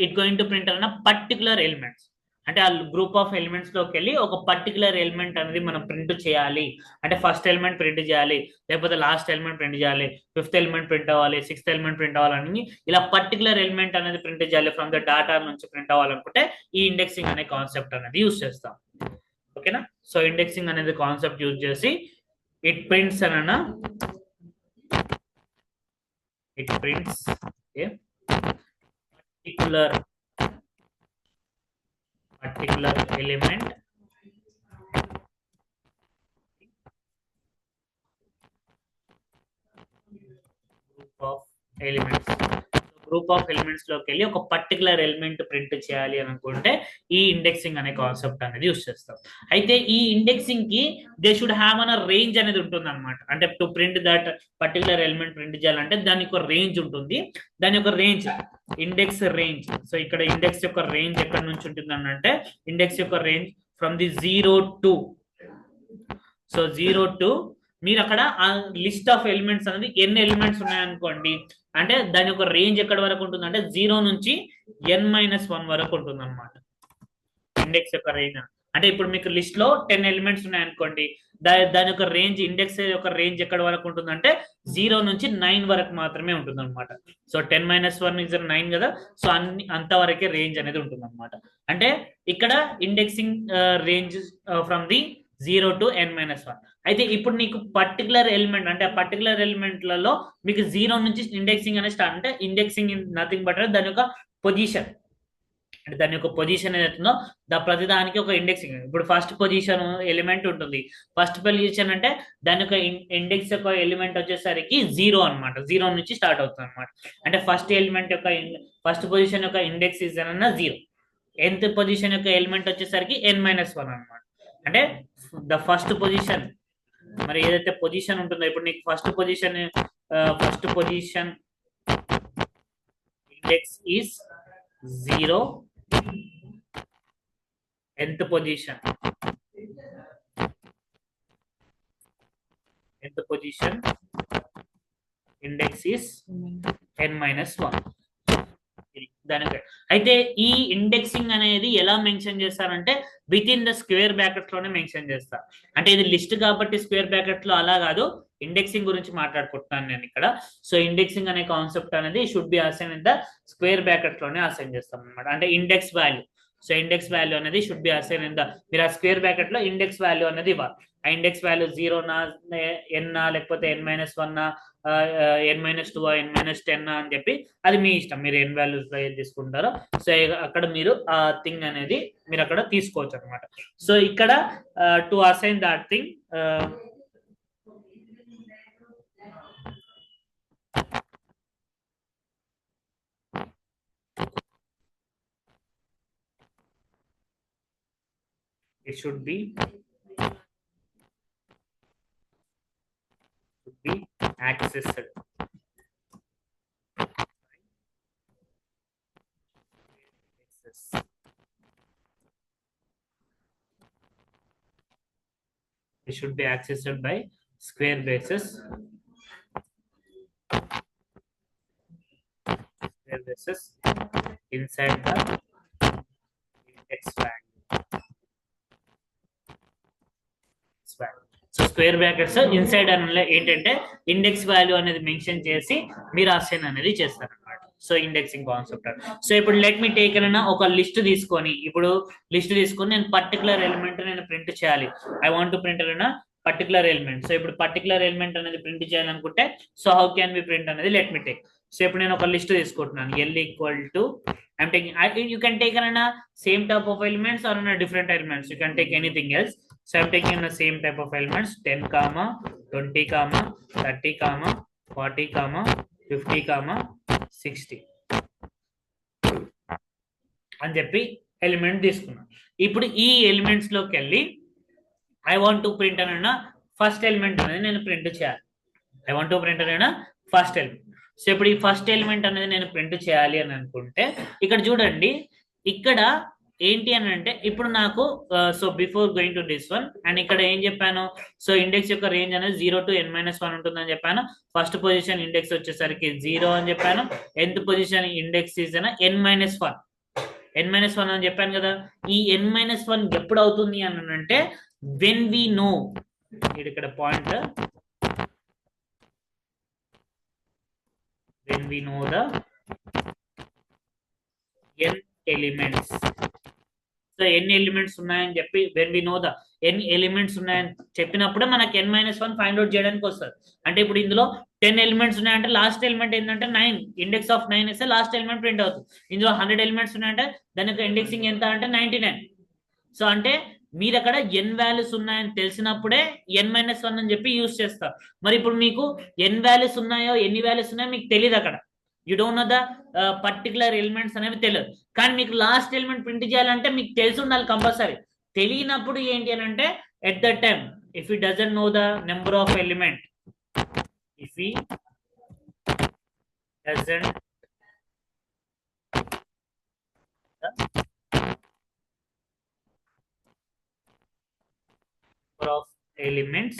ఇట్ గోయింగ్ టు ప్రింట్ అన్న పర్టికులర్ ఎలిమెంట్స్. అంటే ఆ గ్రూప్ ఆఫ్ ఎలిమెంట్స్ లోకి వెళ్ళి ఒక పర్టికులర్ ఎలిమెంట్ అనేది మనం ప్రింట్ చేయాలి. అంటే ఫస్ట్ ఎలిమెంట్ ప్రింట్ చేయాలి, లేకపోతే లాస్ట్ ఎలిమెంట్ ప్రింట్ చేయాలి, 5th ఎలిమెంట్ ప్రింట్ అవ్వాలి, 6th ఎలిమెంట్ ప్రింట్ అవ్వాలని ఇలా పర్టికులర్ ఎలిమెంట్ అనేది ప్రింట్ చేయాలి ఫ్రమ్ ద డాటా నుంచి ప్రింట్ అవ్వాలనుకుంటే ఈ ఇండెక్సింగ్ అనే కాన్సెప్ట్ అనేది యూజ్ చేస్తాం. ఓకేనా? సో ఇండెక్సింగ్ అనేది కాన్సెప్ట్ యూజ్ చేసి ఇట్ ప్రింట్స్ అన్న it prints A particular element group of elements లోకి వెళ్ళి ఒక పర్టికులర్ ఎలిమెంట్ ప్రింట్ చేయాలి అనుకుంటే ఈ ఇండెక్సింగ్ అనే కాన్సెప్ట్ అనేది యూజ్ చేస్తాం. అయితే ఈ ఇండెక్సింగ్ కి they should have an range అనేది ఉంటుంది అనమాట. అంటే to print that particular element print చేయాలంటే దానికి ఒక రేంజ్ ఉంటుంది. దాని యొక్క రేంజ్ ఇండెక్స్ రేంజ్. సో ఇక్కడ ఇండెక్స్ యొక్క రేంజ్ ఎక్కడి నుంచి ఉంటుంది అని అంటే ఇండెక్స్ యొక్క range from the 0 to so 0 to మీరు అక్కడ ఆ లిస్ట్ ఆఫ్ ఎలిమెంట్స్ అనేది ఎన్ని ఎలిమెంట్స్ ఉన్నాయనుకోండి, అంటే దాని యొక్క రేంజ్ ఎక్కడి వరకు ఉంటుంది అంటే 0 నుంచి n-1 వరకు ఉంటుంది అనమాట ఇండెక్స్ యొక్క రేంజ్. అంటే ఇప్పుడు మీకు లిస్ట్ లో 10 ఎలిమెంట్స్ ఉన్నాయనుకోండి, దాని యొక్క రేంజ్ ఇండెక్స్ యొక్క రేంజ్ ఎక్కడి వరకు ఉంటుందంటే 0 నుంచి 9 వరకు మాత్రమే ఉంటుంది అనమాట. సో 10-1 is 9 కదా, సో అంతవరకే రేంజ్ అనేది ఉంటుంది అనమాట. అంటే ఇక్కడ indexing range from the 0 to n-1. అయితే ఇప్పుడు నీకు పర్టికులర్ ఎలిమెంట్ అంటే ఆ పర్టికులర్ ఎలిమెంట్లలో మీకు 0 నుంచి ఇండెక్సింగ్ అనేది స్టార్ట్. అంటే ఇండెక్సింగ్ నథింగ్ బట్ దాని యొక్క పొజిషన్, అంటే దాని యొక్క పొజిషన్ ఏదైతుందో ప్రతిదానికి ఒక ఇండెక్సింగ్. ఇప్పుడు ఫస్ట్ పొజిషన్ ఎలిమెంట్ ఉంటుంది. ఫస్ట్ పొజిషన్ అంటే దాని యొక్క ఇండెక్స్ యొక్క ఎలిమెంట్ వచ్చేసరికి 0 అనమాట. 0 నుంచి స్టార్ట్ అవుతుంది అనమాట. అంటే ఫస్ట్ ఎలిమెంట్ యొక్క ఫస్ట్ పొజిషన్ యొక్క ఇండెక్స్ ఇస్ అన్న 0. nth పొజిషన్ యొక్క ఎలిమెంట్ వచ్చేసరికి n-1 అనమాట. అంటే ద ఫస్ట్ పొజిషన్ మరి ఏదైతే పొజిషన్ ఉంటుందో ఇప్పుడు నీకు first position index is 0, nth position index is n-1. దానికి అయితే ఈ ఇండెక్సింగ్ అనేది ఎలా మెన్షన్ చేస్తారంటే with in the square brackets లోనే మెన్షన్ చేస్తారు. అంటే ఇది లిస్ట్ కాబట్టి స్క్వేర్ బ్రాకెట్ లో అలా కాదు, ఇండెక్సింగ్ గురించి మాట్లాడుకుంటున్నాను నేను ఇక్కడ. సో ఇండెక్సింగ్ అనే కాన్సెప్ట్ అనేది should be assign in the square bracket లోనే అసైన్ చేస్తాం అనమాట. అంటే index value, so index value అనేది should be assign in the మీరు ఆ స్క్వేర్ బ్రాకెట్ లో ఇండెక్స్ వాల్యూ అనేది ఇవ్వాలి. ఆ ఇండెక్స్ వాల్యూ 0 నా n లేకపోతే n-1 n-2 n-10 అని చెప్పి అది మీ ఇష్టం, మీరు n వాల్యూస్ లో ఏది తీసుకుంటారో. సో అక్కడ మీరు ఆ థింగ్ అనేది మీరు అక్కడ తీసుకోవచ్చు అనమాట. సో ఇక్కడ to assign that thing it should be accessed. It should be accessed by square braces. Square braces inside the index value. So square brackets inside అని ఏంటంటే ఇండెక్స్ వాల్యూ అనేది మెన్షన్ చేసి మీరు అసైన్ అనేది చేస్తారన్నమాట. So indexing concept. సో ఇప్పుడు let me take అయినా ఒక లిస్ట్ తీసుకొని, నేను పర్టికులర్ ఎలిమెంట్ నేను ప్రింట్ చేయాలి. ఐ వాంట్ టు ప్రింట్ అయినా పర్టికులర్ ఎలిమెంట్. సో ఇప్పుడు పర్టికులర్ ఎలిమెంట్ అనేది ప్రింట్ చేయాలనుకుంటే so how can B print అనేది లెట్ మీ టేక్. సో ఇప్పుడు నేను ఒక లిస్ట్ తీసుకుంటున్నాను. L equal to I'm taking you can take an same type of elements or different elements. You can take anything else. So I'm taking the same type of elements 10, 20, 30, 40, 50, 60 అని చెప్పి element తీసుకున్నాం. ఇప్పుడు ఈ elements లోకి వెళ్ళి I want to print అన్న first element అనేది నేను ప్రింట్ చేయాలి. ఐ వాంట్ టు ప్రింట్ అన్న ఫస్ట్ ఎలిమెంట్. సో ఇప్పుడు ఈ ఫస్ట్ ఎలిమెంట్ అనేది నేను ప్రింట్ చేయాలి అని అనుకుంటే ఇక్కడ చూడండి, ఇక్కడ ఏంటి అని అంటే ఇప్పుడు నాకు so before going to this one and ఇక్కడ ఏం చెప్పాను, సో ఇండెక్స్ యొక్క రేంజ్ అనేది 0 to n-1 ఉంటుందని చెప్పాను. ఫస్ట్ పొజిషన్ ఇండెక్స్ వచ్చేసరికి 0 అని చెప్పాను. nth position index is n-1 అని చెప్పాను కదా. ఈ n-1 ఎప్పుడు అవుతుంది అని అంటే వెన్ వి నో, ఇక్కడ point, when we know the n elements. So ఎన్ని ఎలిమెంట్స్ ఉన్నాయని చెప్పి when we know the n elements ఉన్నాయని చెప్పినప్పుడే మనకి n-1 ఫైండ్ అవుట్ చేయడానికి వస్తుంది. అంటే ఇప్పుడు ఇందులో 10 ఎలిమెంట్స్ ఉన్నాయంటే లాస్ట్ ఎలిమెంట్ ఏంటంటే 9, ఇండెక్స్ ఆఫ్ 9 ఇస్తే లాస్ట్ ఎలిమెంట్ ప్రింట్ అవుతుంది. ఇందులో 100 ఎలిమెంట్స్ ఉన్నాయంటే దాని యొక్క ఇండెక్సింగ్ ఎంత అంటే 99. సో అంటే మీరు అక్కడ n వాల్యూస్ ఉన్నాయని తెలిసినప్పుడే n-1 అని చెప్పి యూజ్ చేస్తారు. మరి ఇప్పుడు మీకు n వాల్యూస్ ఉన్నాయో ఎన్ని వాల్యూస్ ఉన్నాయో మీకు తెలియదు. అక్కడ you don't know the particular elements అనేవి తెలియదు. కానీ మీకు లాస్ట్ ఎలిమెంట్ ప్రింట్ చేయాలంటే మీకు తెలిసి ఉండాలి కంపల్సరీ. తెలియనప్పుడు ఏంటి అని అంటే at the time if you doesn't know the number of element, if you doesn't of elements,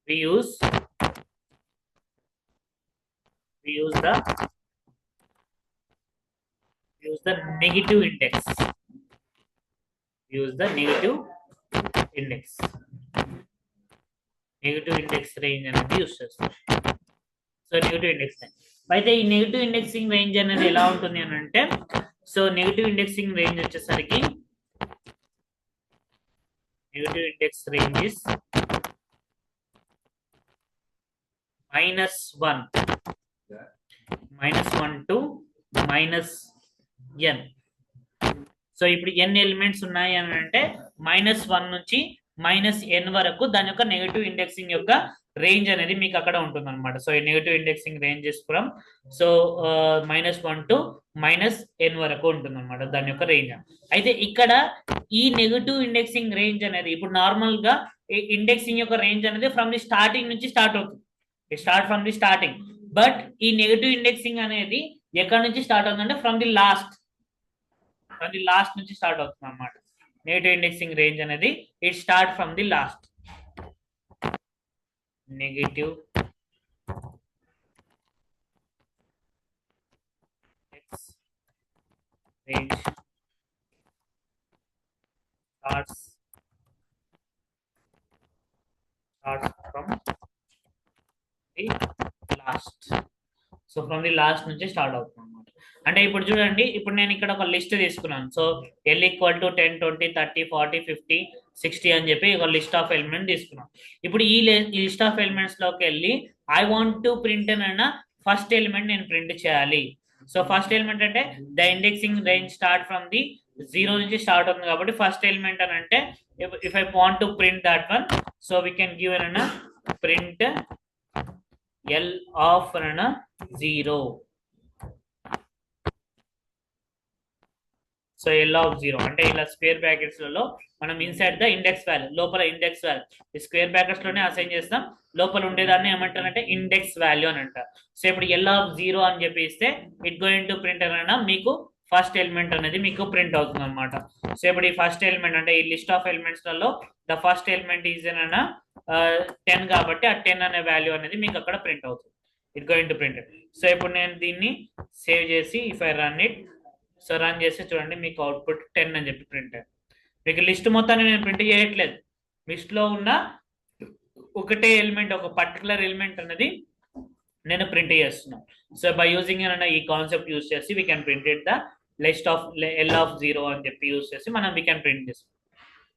we use the negative index. Negative index range అనేది యూస్ చేస్తాం. సో నెగిటివ్ ఇండెక్స్ అయితే ఈ నెగిటివ్ ఇండెక్సింగ్ రేంజ్ అనేది ఎలా ఉంటుంది అని అంటే, so negative indexing range వచ్చేసరికి negative index range is -1 to -n. So ఇప్పుడు n ఎలిమెంట్స్ ఉన్నాయి అని అంటే -1 నుంచి -n వరకు దాని యొక్క నెగిటివ్ ఇండెక్సింగ్ యొక్క రేంజ్ అనేది మీకు అక్కడ ఉంటుంది అనమాట. సో ఈ నెగిటివ్ ఇండెక్సింగ్ రేంజ్ తీసుకున్నాం. సో -1 to -n వరకు ఉంటుంది అనమాట దాని యొక్క రేంజ్. అయితే ఇక్కడ ఈ నెగిటివ్ ఇండెక్సింగ్ రేంజ్ అనేది ఇప్పుడు నార్మల్ గా ఇండెక్సింగ్ యొక్క రేంజ్ అనేది ఫ్రమ్ ది స్టార్టింగ్ నుంచి స్టార్ట్ అవుతుంది. Start from the starting. But ఈ నెగిటివ్ ఇండెక్సింగ్ అనేది ఎక్కడ నుంచి స్టార్ట్ అవుతుందంటే ఫ్రమ్ ది లాస్ట్ నుంచి స్టార్ట్ అవుతుంది అనమాట. నెగిటివ్ ఇండెక్సింగ్ రేంజ్ అనేది it start from the last. Negative range starts from the last. So from the last నుంచి స్టార్ట్ అవుతుంది అన్నమాట. అంటే ఇప్పుడు చూడండి, ఇప్పుడు నేను ఇక్కడ ఒక లిస్ట్ తీసుకున్నాను. సో L ఈక్వల్ టు 10, 20, 30, 40, 50, 60 అని చెప్పి ఒక లిస్ట్ ఆఫ్ ఎలిమెంట్ తీసుకున్నాం. ఇప్పుడు ఈ లిస్ట్ ఆఫ్ ఎలిమెంట్స్ లోకి వెళ్ళి ఐ వాంట్ టు ప్రింట్ అన్న ఫస్ట్ ఎలిమెంట్ నేను ప్రింట్ చేయాలి. సో ఫస్ట్ ఎలిమెంట్ అంటే the indexing range start from the 0 నుంచి స్టార్ట్ అవుతుంది కాబట్టి ఫస్ట్ ఎలిమెంట్ అని అంటే if I want to print that one, so we can give అన్న ప్రింట్ L ఆఫ్ అన్న 0. సో L ఆఫ్ 0 అంటే ఇలా స్క్వేర్ బ్రాకెట్స్ లలో మనం ఇన్సైడ్ ద ఇండెక్స్ వాల్యూ, లోపల ఇండెక్స్ వాల్యూ ఈ స్క్వేర్ బ్రాకెట్స్ లోనే అసైన్ చేస్తాం. లోపల ఉండేదాన్ని ఏమంటారంటే ఇండెక్స్ వాల్యూ అని అంటారు. సో ఇప్పుడు L ఆఫ్ 0 అని చెప్పి ఇస్తే ఇట్ గోయింగ్ టు ప్రింట్ అన్న మీకు ఫస్ట్ ఎలిమెంట్ అనేది మీకు ప్రింట్ అవుతుంది అనమాట. సో ఇప్పుడు ఈ ఫస్ట్ ఎలిమెంట్ అంటే ఈ లిస్ట్ ఆఫ్ ఎలిమెంట్స్ లలో ద ఫస్ట్ ఎలిమెంట్ ఈజ్ అన్న 10 కాబట్టి ఆ 10 అనే వాల్యూ అనేది మీకు అక్కడ ప్రింట్ అవుతుంది. It going to print. So ఇప్పుడు నేను దీన్ని సేవ్ చేసి if I run it, so run చేసి చూడండి మీకు అవుట్పుట్ 10 అని చెప్పి ప్రింట్ అయ్యింది. మీకు లిస్ట్ మొత్తాన్ని నేను ప్రింట్ చేయట్లేదు, లిస్ట్ లో ఉన్న ఒకటే ఎలిమెంట్, ఒక పర్టికులర్ ఎలిమెంట్ అనేది నేను ప్రింట్ చేస్తున్నాను. సో బై యూజింగ్ ఈ కాన్సెప్ట్ యూస్ చేసి we can print it the list of L of 0 అని చెప్పి యూస్ చేసి మనం వీ కెన్ ప్రింట్ చేస్తాం.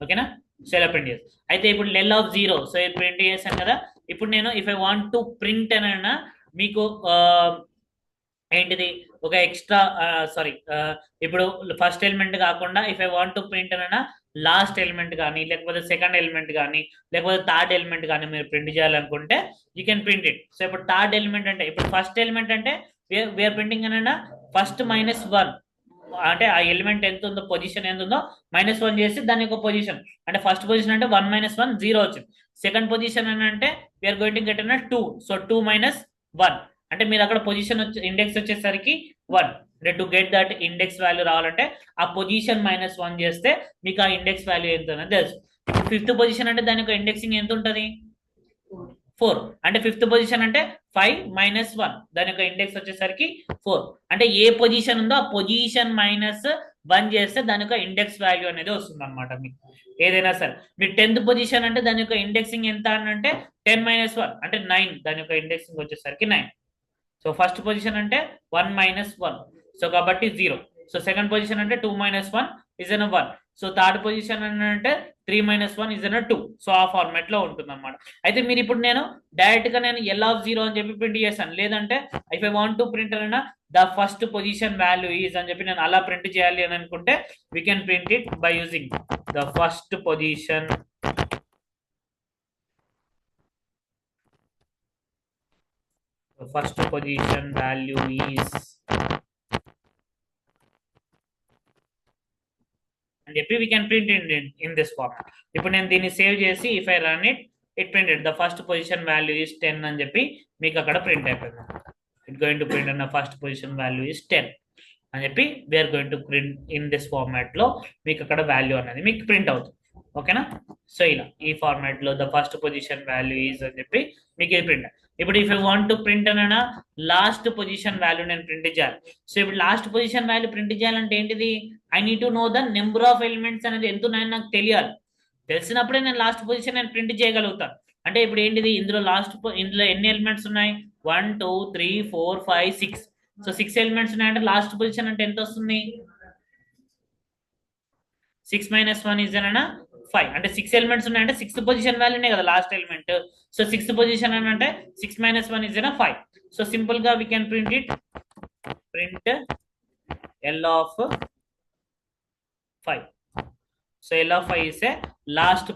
ఓకేనా? సో ఇలా ప్రింట్ చేస్తాం. అయితే ఇప్పుడు L ఆఫ్ 0 సో ఇది ప్రింట్ చేశాను కదా. ఇప్పుడు నేను if I want to print అన్న మీకు ఏంటిది ఒక ఎక్స్ట్రా ఇప్పుడు ఫస్ట్ ఎలిమెంట్ కాకుండా if I want to print అన్న లాస్ట్ ఎలిమెంట్ కానీ లేకపోతే సెకండ్ ఎలిమెంట్ కానీ లేకపోతే థర్డ్ ఎలిమెంట్ కానీ మీరు ప్రింట్ చేయాలనుకుంటే you can print it. So ఇప్పుడు థర్డ్ ఎలిమెంట్ అంటే ఇప్పుడు ఫస్ట్ ఎలిమెంట్ అంటే వీఆర్ ప్రింటింగ్ అన్న ఫస్ట్ -1 అంటే ఆ ఎలిమెంట్ ఎంత ఉందో పొజిషన్ ఎంత ఉందో -1 చేసి దాని యొక్క పొజిషన్ అంటే ఫస్ట్ పొజిషన్ అంటే 1 - 1 0 వచ్చింది. సెకండ్ పొజిషన్ అని అంటే వీఆర్ గోయింగ్ టు గెట్ అన్న 2, సో 2 - 1 అంటే మీరు అక్కడ పొజిషన్ ఇండెక్స్ వచ్చేసరికి 1 అంటే to get that index value రావాలంటే ఆ పొజిషన్ -1 చేస్తే మీకు ఆ ఇండెక్స్ వాల్యూ ఎంత అనేది తెలుసు. ఫిఫ్త్ పొజిషన్ అంటే దాని యొక్క ఇండెక్సింగ్ ఎంత ఉంటుంది 4 అంటే ఫిఫ్త్ పొజిషన్ అంటే 5 - 1 దాని యొక్క ఇండెక్స్ వచ్చేసరికి 4 అంటే ఏ పొజిషన్ ఉందో ఆ పొజిషన్ -1 చేస్తే దాని యొక్క ఇండెక్స్ వాల్యూ అనేది వస్తుంది అనమాట. మీకు ఏదైనా సరే మీరు 10th పొజిషన్ అంటే దాని యొక్క ఇండెక్సింగ్ ఎంత అని అంటే 10 - 1 అంటే 9 దాని యొక్క ఇండెక్సింగ్ వచ్చేసరికి 9. సో ఫస్ట్ పొజిషన్ అంటే 1 - 1 సో కాబట్టి 0. సో సెకండ్ పొజిషన్ అంటే 2 - 1 is an 1. So third position అంటే 3 - 1 ఇస్ అన్ 2. సో ఆ ఫార్మాట్ లో ఉంటుంది అనమాట. అయితే మీరు ఇప్పుడు నేను డైరెక్ట్ గా నేను L ఆఫ్ 0 అని చెప్పి ప్రింట్ చేశాను. లేదంటే if I want to print అన్న the first position value is అని చెప్పి నేను అలా ప్రింట్ చేయాలి అని అనుకుంటే we can print it by using the first position value is అని చెప్పి we can print in this format. ఇప్పుడు నేను దీన్ని సేవ్ చేసి if I run it printed the first position value is 10 అని చెప్పి మీకు అక్కడ ప్రింట్ అయిపోయింది. it going to print and the first position value is 10 అని చెప్పి we are going to print in this format లో మీకు అక్కడ వాల్యూ అనేది మీకు ప్రింట్ అవుతుంది. ఓకేనా? సో ఇలా ఈ ఫార్మాట్ లో the first position value is అని చెప్పి మీకు ఇది ప్రింట్. ఇప్పుడు if you want to print అన్న లాస్ట్ పొజిషన్ వాల్యూ నేను ప్రింట్ చేయాలి. సో ఇప్పుడు లాస్ట్ పొజిషన్ వాల్యూ ప్రింట్ చేయాలంటే ఏంటిది, I need to know the number of elements అనేది ఎంత ఉన్నాయని నాకు తెలియాలి. తెలిసినప్పుడే నేను లాస్ట్ పొజిషన్ నేను ప్రింట్ చేయగలుగుతాను. అంటే ఇప్పుడు ఏంటిది ఇందులో ఇందులో ఎన్ని ఎలిమెంట్స్ ఉన్నాయి 1 2 3 4 5 6. సో 6 ఎలిమెంట్స్ ఉన్నాయంటే లాస్ట్ పొజిషన్ అంటే ఎంత వస్తుంది 6 - 1 ఇస్ అన్న 5 అంటే 6 ఎలిమెంట్స్ ఉన్నాయంటే 6th పొజిషన్ వాల్యూనే కదా last element. So 6th position అని అంటే 6 - 1 ఇస్ 5. సో సింపుల్ గా we can print it print L of 5. So L of 5 is last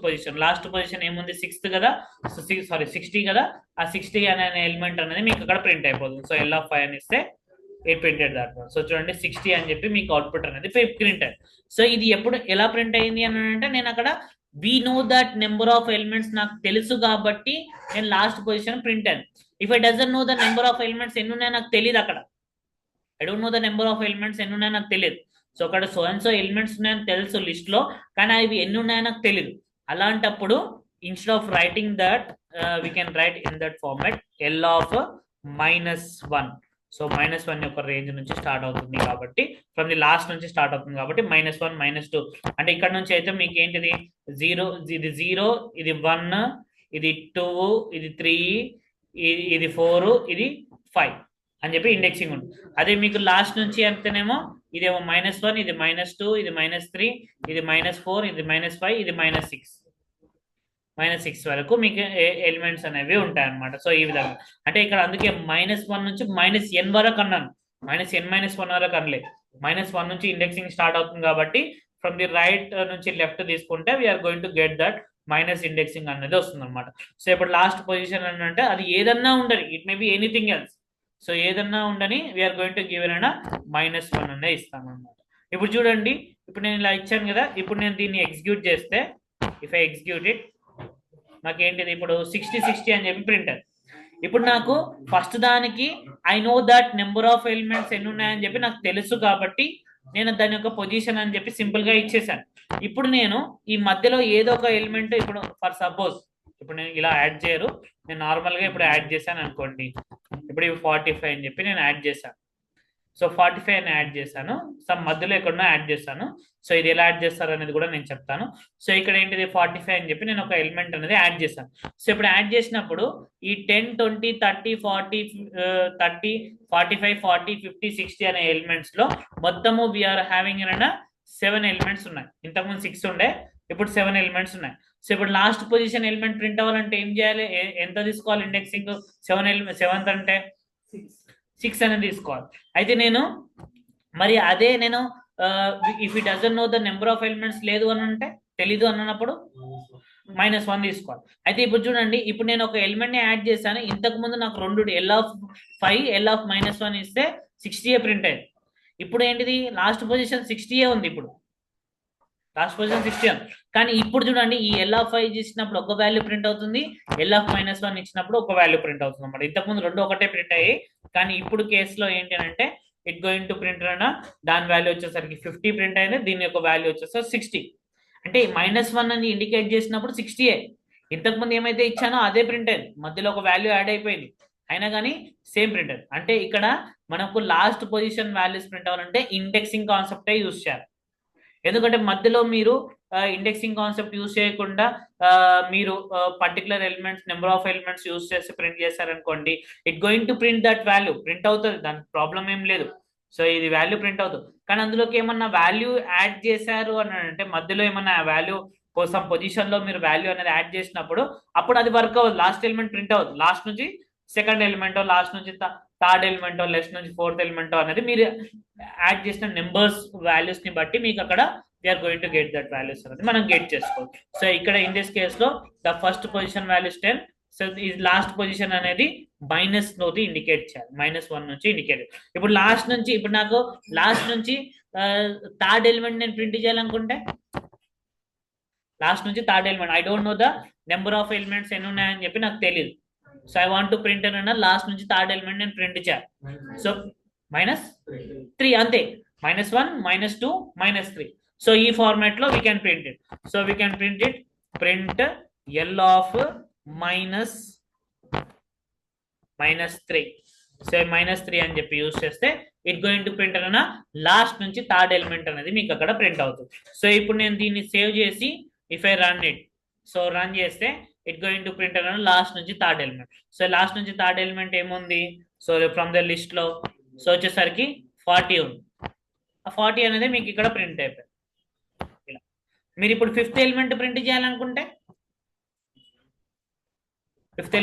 position ఏముంది 6th కదా. సో 60 కదా. ఆ 60 అనే ఎలిమెంట్ అనేది మీకు అక్కడ ప్రింట్ అయిపోతుంది. సో L ఆఫ్ 5 అని ఇస్తే it printed that one. So చూడండి 60 అని చెప్పి మీకు అవుట్పుట్ అనేది ప్రింట్ అయ్యింది. సో ఇది ఎప్పుడు ఎలా ప్రింట్ అయింది అని అంటే నేను అక్కడ we know that number of elements నాకు తెలుసు కాబట్టి నేను లాస్ట్ పొజిషన్ ప్రింట్ అయ్యింది. If I doesn't know the number of elements ఎన్ని ఉన్నాయో నాకు తెలియదు. అక్కడ I don't know the number of elements ఎన్ని ఉన్నాయో నాకు తెలియదు. సో అక్కడ సో అండ్ సో ఎలిమెంట్స్ ఉన్నాయని తెలుసు లిస్ట్ లో, కానీ అవి ఎన్ని ఉన్నాయో నాకు తెలియదు. అలాంటప్పుడు instead of writing that we can write in that format L of -1. So -1 యొక్క రేంజ్ నుంచి స్టార్ట్ అవుతుంది కాబట్టి ఫ్రమ్ ది లాస్ట్ నుంచి స్టార్ట్ అవుతుంది కాబట్టి -1 -2 అంటే ఇక్కడ నుంచి అయితే మీకు ఏంటిది 0 ఇది 0 ఇది 1 ఇది 2 ఇది 3 ఇది 4 ఇది 5 అని చెప్పి ఇండెక్సింగ్ ఉంటుంది. అదే మీకు లాస్ట్ నుంచి అంతేనేమో ఇదేమో -1, ఇది -2, ఇది -3, ఇది -4, ఇది -5, ఇది -6 వరకు మీకు ఎలిమెంట్స్ అనేవి ఉంటాయి అనమాట. సో ఈ విధంగా అంటే ఇక్కడ అందుకే -1 నుంచి -n వరకు అన్నాను, -n-1 వరకు అనలేదు. -1 నుంచి ఇండెక్సింగ్ స్టార్ట్ అవుతుంది కాబట్టి ఫ్రమ్ ది రైట్ నుంచి లెఫ్ట్ తీసుకుంటే we are going to get that minus indexing అనేది వస్తుంది అనమాట. సో ఇప్పుడు లాస్ట్ పొజిషన్ అని అంటే అది ఏదన్నా ఉండని, it may be anything else. So ఏదన్నా ఉండని వీఆర్ గోయింగ్ టు గివ్ అయినా -1 అనేది ఇస్తాను అనమాట. ఇప్పుడు చూడండి, ఇప్పుడు నేను ఇలా ఇచ్చాను కదా, ఇప్పుడు నేను దీన్ని ఎగ్జిక్యూట్ చేస్తే ఇఫ్ ఐ ఎగ్జిక్యూట్ ఇట్ నాకేంటిది ఇప్పుడు 60 అని చెప్పి ప్రింటర్. ఇప్పుడు నాకు ఫస్ట్ దానికి I know that number of elements ఎన్ని ఉన్నాయని చెప్పి నాకు తెలుసు కాబట్టి నేను దాని యొక్క పొజిషన్ అని చెప్పి సింపుల్ గా ఇచ్చేసాను. ఇప్పుడు నేను ఈ మధ్యలో ఏదో ఒక ఎలిమెంట్, ఇప్పుడు ఫర్ సపోజ్ ఇప్పుడు నేను ఇలా యాడ్ చేయరు, నేను నార్మల్ గా ఇప్పుడు యాడ్ చేశాను అనుకోండి, ఇప్పుడు ఇవి 45 అని చెప్పి నేను యాడ్ చేశాను. సో 45 అని యాడ్ చేశాను, సమ్ మధ్యలో ఎక్కడో యాడ్ చేశాను. సో ఇది ఎలా యాడ్ చేస్తారు అనేది కూడా నేను చెప్తాను. సో ఇక్కడ ఏంటిది 45 అని చెప్పి నేను ఒక ఎలిమెంట్ అనేది యాడ్ చేశాను. సో ఇప్పుడు యాడ్ చేసినప్పుడు ఈ 10, 20, 30, 40, 30, 45, 40, 50, 60 అనే ఎలిమెంట్స్ లో మొత్తము వీఆర్ హ్యావింగ్ 7 ఎలిమెంట్స్ ఉన్నాయి. ఇంతకుముందు 6 ఉండే, ఇప్పుడు 7 ఎలిమెంట్స్ ఉన్నాయి. సో ఇప్పుడు లాస్ట్ పొజిషన్ ఎలిమెంట్ ప్రింట్ అవ్వాలంటే ఏం చేయాలి, ఎంత తీసుకోవాలి ఇండెక్సింగ్? 7 అంటే 6 అనేది తీసుకోవాలి. అయితే నేను మరి అదే నేను if it doesn't know the number of elements లేదు అని అంటే, తెలీదు అన్నప్పుడు -1 తీసుకోవాలి. అయితే ఇప్పుడు చూడండి, ఇప్పుడు నేను ఒక ఎలిమెంట్ ని యాడ్ చేశాను. ఇంతకు ముందు నాకు 2 L5 L-1 ఇస్తే 60 ప్రింట్ అయ్యింది. ఇప్పుడు ఏంటిది లాస్ట్ పొజిషన్ 60 ఉంది. ఇప్పుడు లాస్ట్ పొజిషన్ 60 ఉంది. కానీ ఇప్పుడు చూడండి, ఈ L5 ఇచ్చినప్పుడు ఒక వాల్యూ ప్రింట్ అవుతుంది, L-1 ఇచ్చినప్పుడు ఒక వాల్యూ ప్రింట్ అవుతుంది అన్నమాట. ఇంతకుముందు 2 ఒకటే ప్రింట్ అయ్యాయి, కానీ ఇప్పుడు కేసులో ఏంటి అంటే ఇట్ గోయింగ్ టు ప్రింట్ దాని వాల్యూ వచ్చేసరికి 50 ప్రింట్ అయింది, దీని యొక్క వాల్యూ వచ్చేసరికి 60. అంటే -1 అని ఇండికేట్ చేసినప్పుడు 60. ఇంతకుముందు ఏమైతే ఇచ్చానో అదే ప్రింట్ అయింది, మధ్యలో ఒక వాల్యూ యాడ్ అయిపోయింది, అయినా కానీ సేమ్ ప్రింట్ అయింది. అంటే ఇక్కడ మనకు లాస్ట్ పొజిషన్ వాల్యూస్ ప్రింట్ అవ్వాలంటే ఇండెక్సింగ్ కాన్సెప్టే యూజ్ చేయాలి. ఎందుకంటే మధ్యలో మీరు ఇండెక్సింగ్ కాన్సెప్ట్ యూజ్ చేయకుండా మీరు particular elements number of elements use చేసి ప్రింట్ చేశారనుకోండి, it going to print that value, print అవుతుంది, దానికి ప్రాబ్లం ఏం లేదు. సో ఇది వాల్యూ ప్రింట్ అవుతుంది. కానీ అందులోకి ఏమన్నా వాల్యూ యాడ్ చేశారు అని అంటే, మధ్యలో ఏమన్నా వాల్యూ కోసం పొజిషన్ లో మీరు వాల్యూ అనేది యాడ్ చేసినప్పుడు అప్పుడు అది వర్క్ అవ్వదు, లాస్ట్ ఎలిమెంట్ ప్రింట్ అవ్వదు. లాస్ట్ నుంచి సెకండ్ ఎలిమెంటో, లాస్ట్ నుంచి థర్డ్ ఎలిమెంటో, లెఫ్ట్ నుంచి ఫోర్త్ ఎలిమెంటో అనేది మీరు యాడ్ చేసిన నెంబర్స్ వాల్యూస్ ని బట్టి మీకు అక్కడ we are going to get that values అనేది మనం గెట్ చేసుకోవచ్చు. సో ఇక్కడ ఇన్ దిస్ కేస్ లో the first position values 10. So ఈ లాస్ట్ పొజిషన్ అనేది మైనస్ తోటి ఇండికేట్ చేయాలి, -1 నుంచి ఇండికేట్. ఇప్పుడు లాస్ట్ నుంచి, ఇప్పుడు నాకు లాస్ట్ నుంచి థర్డ్ ఎలిమెంట్ నేను ప్రింట్ చేయాలనుకుంటే, లాస్ట్ నుంచి third element I don't know the number of elements ఎన్ని ఉన్నాయని చెప్పి నాకు తెలియదు. So I want to print అన్న లాస్ట్ నుంచి థర్డ్ ఎలిమెంట్ నేను ప్రింట్ చేయాలి. సో -3 అంతే, -1, -2, -3. సో ఈ ఫార్మాట్ లో we can print it. So we can print it print L of -3. So -3 అని చెప్పి యూజ్ చేస్తే ఇట్ గోయింగ్ టు ప్రింట్ అన్న లాస్ట్ నుంచి థర్డ్ ఎలిమెంట్ అనేది మీకు అక్కడ ప్రింట్ అవుతుంది. సో ఇప్పుడు నేను దీన్ని సేవ్ చేసి if I run it, so run చేస్తే ఇట్ గోయింగ్ టు ప్రింట్ అన్న లాస్ట్ నుంచి థర్డ్ ఎలిమెంట్. సో లాస్ట్ నుంచి థర్డ్ ఎలిమెంట్ ఏముంది, సో ఫ్రమ్ ద లిస్ట్ లో సో వచ్చేసరికి 40 ఉంది. ఆ 40 అనేది మీకు ఇక్కడ ప్రింట్ అయిపోయింది. ఇలా మీరు ఇప్పుడు ఫిఫ్త్ ఎలిమెంట్ ప్రింట్ చేయాలనుకుంటే, ఫిఫ్త్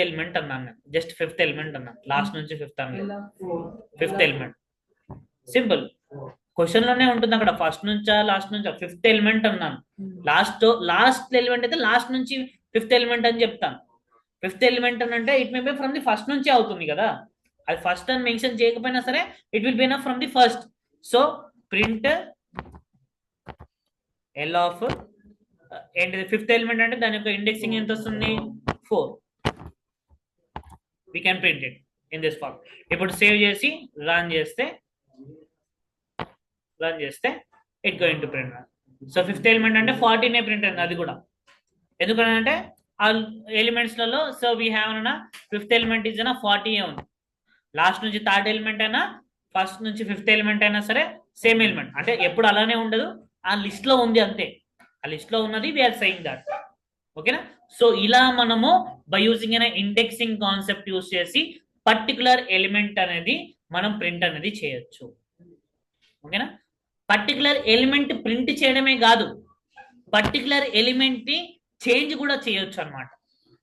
ఎలిమెంట్ అన్నాను నేను, జస్ట్ ఫిఫ్త్ ఎలిమెంట్ అన్నాను, లాస్ట్ నుంచి ఫిఫ్త్ అన్నాను. ఫిఫ్త్ ఎలిమెంట్ సింపుల్ క్వశ్చన్ లోనే ఉంటుంది అక్కడ, ఫస్ట్ నుంచా లాస్ట్ నుంచా, ఫిఫ్త్ ఎలిమెంట్ అన్నాను. లాస్ట్ ఎలిమెంట్ అయితే లాస్ట్ నుంచి ఫిఫ్త్ ఎలిమెంట్ అని చెప్తాను. ఫిఫ్త్ ఎలిమెంట్ అని అంటే it may be from the first నుంచి అవుతుంది కదా, అది ఫస్ట్ అని మెన్షన్ చేయకపోయినా సరే it will be from the first. So print L of ఏంటిది ఫిఫ్త్ ఎలిమెంట్ అంటే దాని యొక్క ఇండెక్సింగ్ ఎంత వస్తుంది, 4. We can print it in this form. ఇప్పుడు సేవ్ చేసి రన్ చేస్తే it going to print. So fifth element అంటే 40 ప్రింట్ అయింది, అది కూడా ఎందుకంటే ఆ ఎలిమెంట్స్ లలో. So we have fifth element is 40 ఉంది. లాస్ట్ నుంచి థర్డ్ ఎలిమెంట్ అయినా, ఫస్ట్ నుంచి ఫిఫ్త్ ఎలిమెంట్ అయినా సరే సేమ్ ఎలిమెంట్, అంటే ఎప్పుడు అలానే ఉండదు, ఆ లిస్ట్ లో ఉంది అంతే, ఆ లిస్ట్ లో ఉన్నది వీఆర్ సెయింగ్ దట్. ఓకేనా. సో ఇలా మనము బై యూజింగ్ అనే ఇండెక్సింగ్ కాన్సెప్ట్ యూస్ చేసి పర్టికులర్ ఎలిమెంట్ అనేది మనం ప్రింట్ అనేది చేయొచ్చు. ఓకేనా. పర్టికులర్ ఎలిమెంట్ ప్రింట్ చేయడమే కాదు, పర్టికులర్ ఎలిమెంట్ ని చేంజ్ కూడా చేయొచ్చు అన్నమాట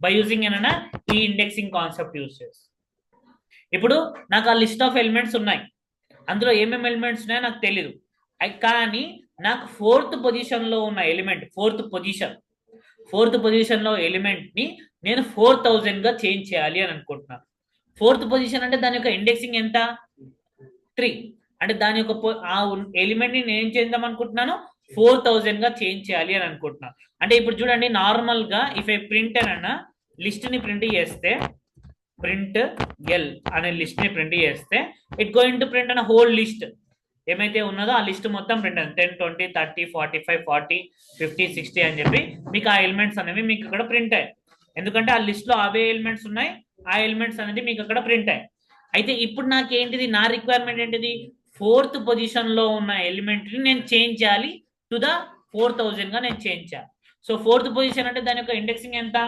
బై యూజింగ్ ఏమైనా ఈ ఇండెక్సింగ్ కాన్సెప్ట్ యూస్ చేసి. ఇప్పుడు నాకు ఆ లిస్ట్ ఆఫ్ ఎలిమెంట్స్ ఉన్నాయి, అందులో ఏమేమి ఎలిమెంట్స్ ఉన్నాయో నాకు తెలియదు, కానీ నాకు ఫోర్త్ పొజిషన్ లో ఉన్న ఎలిమెంట్, ఫోర్త్ పొజిషన్ లో ఎలిమెంట్ ని నేను 4000 గా చేంజ్ చేయాలి అని అనుకుంటున్నాను. ఫోర్త్ పొజిషన్ అంటే దాని యొక్క ఇండెక్సింగ్ ఎంత, 3. అంటే దాని యొక్క ఆ ఎలిమెంట్ ని నేను చేద్దాం అనుకుంటున్నాను, 4000 గా చేంజ్ చేయాలి అని అనుకుంటున్నాను. అంటే ఇప్పుడు చూడండి, నార్మల్ గా ఇఫ్ ఐ ప్రింట్ అన్న లిస్ట్ ని ప్రింట్ చేస్తే, ప్రింట్ ఎల్ అనే లిస్ట్ ని ప్రింట్ చేస్తే ఇట్ గోయింగ్ టు ప్రింట్ అనే హోల్ లిస్ట్ ఏమైతే ఉన్నదో ఆ లిస్ట్ మొత్తం ప్రింట్ అయింది. 10, 20, 30, 45, 40, 50, 60 అని చెప్పి మీకు ఆ ఎలిమెంట్స్ అనేవి మీకు ఇక్కడ ప్రింట్ అయ్యాయి. ఎందుకంటే ఆ లిస్ట్ లో అవే ఎలిమెంట్స్ ఉన్నాయి, ఆ ఎలిమెంట్స్ అనేది మీకు అక్కడ ప్రింట్ అయ్యాయి. అయితే ఇప్పుడు నాకు ఏంటిది, నా రిక్వైర్మెంట్ ఏంటిది, ఫోర్త్ పొజిషన్ లో ఉన్న ఎలిమెంట్ ని నేను చేంజ్ చేయాలి టు ద 4000 గా నేను చేంజ్ చేయాలి. సో ఫోర్త్ పొజిషన్ అంటే దాని యొక్క ఇండెక్సింగ్ ఎంత,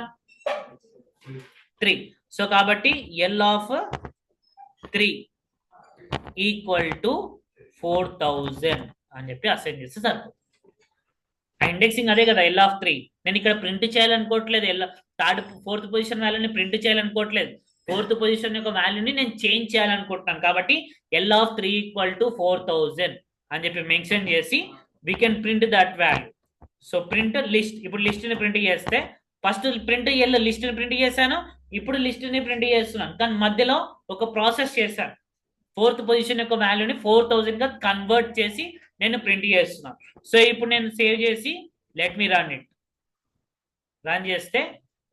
3. సో కాబట్టి ఎల్ ఆఫ్ 3 ఈక్వల్ టు 4000 అని చెప్పి అసైన్ చేస్తే సరిపోతుంది. ఆ ఇండెక్సింగ్ అదే కదా, ఎల్ ఆఫ్ 3. నేను ఇక్కడ ప్రింట్ చేయాలనుకోవట్లేదు, ఫోర్త్ పొజిషన్ వాల్యూని ప్రింట్ చేయాలనుకోవట్లేదు, ఫోర్త్ పొజిషన్ యొక్క వాల్యూని నేను చేంజ్ చేయాలనుకుంటున్నాను. కాబట్టి ఎల్ ఆఫ్ 3 ఈక్వల్ టు 4000 అని చెప్పి మెన్షన్ చేసి we can print that value. So print list, ఇప్పుడు లిస్ట్ ని ప్రింట్ చేస్తే ఫస్ట్ ప్రింట్ ఎల్ లిస్ట్ ని ప్రింట్ చేశాను, ఇప్పుడు లిస్ట్ ని ప్రింట్ చేస్తున్నాను, కానీ మధ్యలో ఒక ప్రాసెస్ చేశాను. ఫోర్త్ పొజిషన్ యొక్క వాల్యూని 4000 గా కన్వర్ట్ చేసి నేను ప్రింట్ చేస్తున్నాను. సో ఇప్పుడు నేను సేవ్ చేసి let me run it. Run చేస్తే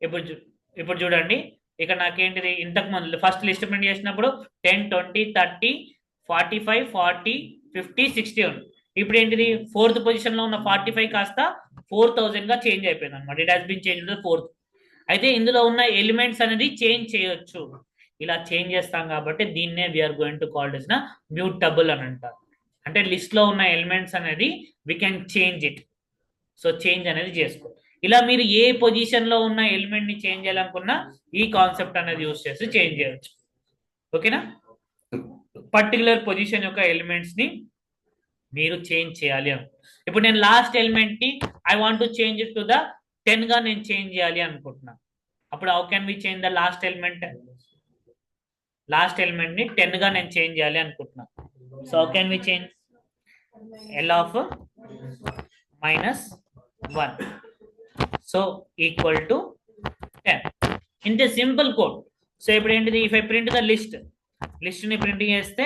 ఇప్పుడు చూడండి, ఇక్కడ నాకేంటిది, ఇంతకు ముందు ఫస్ట్ లిస్ట్ ప్రింట్ చేసినప్పుడు 10, 20, 30, 45, 40, 50, 60 ఉంది. ఇప్పుడు ఏంటిది, ఫోర్త్ పొజిషన్ లో ఉన్న 45 కాస్త 4000 గా చేంజ్ అయిపోయింది అనమాట. It has been change to fourth. అయితే ఇందులో ఉన్న ఎలిమెంట్స్ అనేది చేంజ్ చేయొచ్చు. ఇలా చేంజ్ చేస్తాం కాబట్టి దీన్నే we are going to call is mutable అని అంటారు. అంటే లిస్ట్ లో ఉన్న ఎలిమెంట్స్ అనేది we can change it. So change అనేది చేసుకో. ఇలా మీరు ఏ పొజిషన్ లో ఉన్న ఎలిమెంట్ ని చేంజ్ చేయాలనుకున్నా ఈ కాన్సెప్ట్ అనేది యూస్ చేసి చేంజ్ చేయొచ్చు. ఓకేనా. పర్టికులర్ పొజిషన్ యొక్క ఎలిమెంట్స్ ని మీరు చేంజ్ చేయాలి అని. ఇప్పుడు నేను లాస్ట్ ఎలిమెంట్ ని I want to change it to the 10 గా నేను చేంజ్ చేయాలి అనుకుంటున్నాను. అప్పుడు how can we change the last element, last element ని 10 గా నేను చేంజ్ చేయాలి అనుకుంటున్నాను. So how can we change, L of -1 so equal to 10. ఇంత సింపుల్ కోడ్. సో ఇప్పుడు ఏంటిది, if I print the list ని ప్రింట్ చేస్తే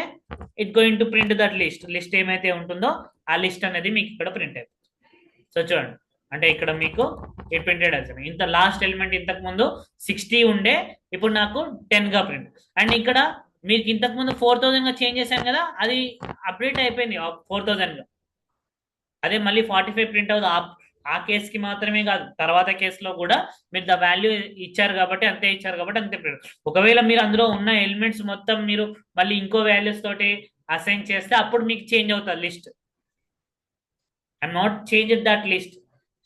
it going to print that list ఏమైతే ఉంటుందో ఆ లిస్ట్ అనేది మీకు ఇక్కడ ప్రింట్ అయిపోతుంది. సో చూడండి, అంటే ఇక్కడ మీకు ఇట్ ప్రింటెడ్ అవుతుంది. ఇంత లాస్ట్ ఎలిమెంట్ ఇంతకు ముందు 60 ఉండే, ఇప్పుడు నాకు 10 గా ప్రింట్. అండ్ ఇక్కడ మీకు ఇంతకు ముందు 4000 గా చేంజ్ చేశాను కదా, అది అప్డేట్ అయిపోయింది 4000 గా. అదే మళ్ళీ 45 ప్రింట్ అవుతుంది. ఆ కేసు కి మాత్రమే కాదు, తర్వాత కేసులో కూడా మీరు ద వాల్యూ ఇచ్చారు కాబట్టి అంతే ప్రింట్. ఒకవేళ మీరు అందులో ఉన్న ఎలిమెంట్స్ మొత్తం మీరు మళ్ళీ ఇంకో వాల్యూస్ తోటి అసైన్ చేస్తే అప్పుడు మీకు చేంజ్ అవుతుంది list. I'm not change that list.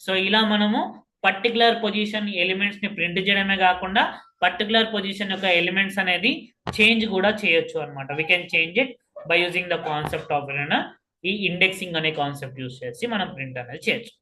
So ఇలా మనము పర్టికులర్ పొజిషన్ ఎలిమెంట్స్ ని ప్రింట్ చేయడమే కాకుండా పర్టికులర్ పొజిషన్ యొక్క ఎలిమెంట్స్ అనేది చేంజ్ కూడా చేయొచ్చు అనమాట. We can change it by using the concept of ఈ ఇండెక్సింగ్ అనే కాన్సెప్ట్ యూస్ చేసి మనం ప్రింట్ అనేది చేయొచ్చు.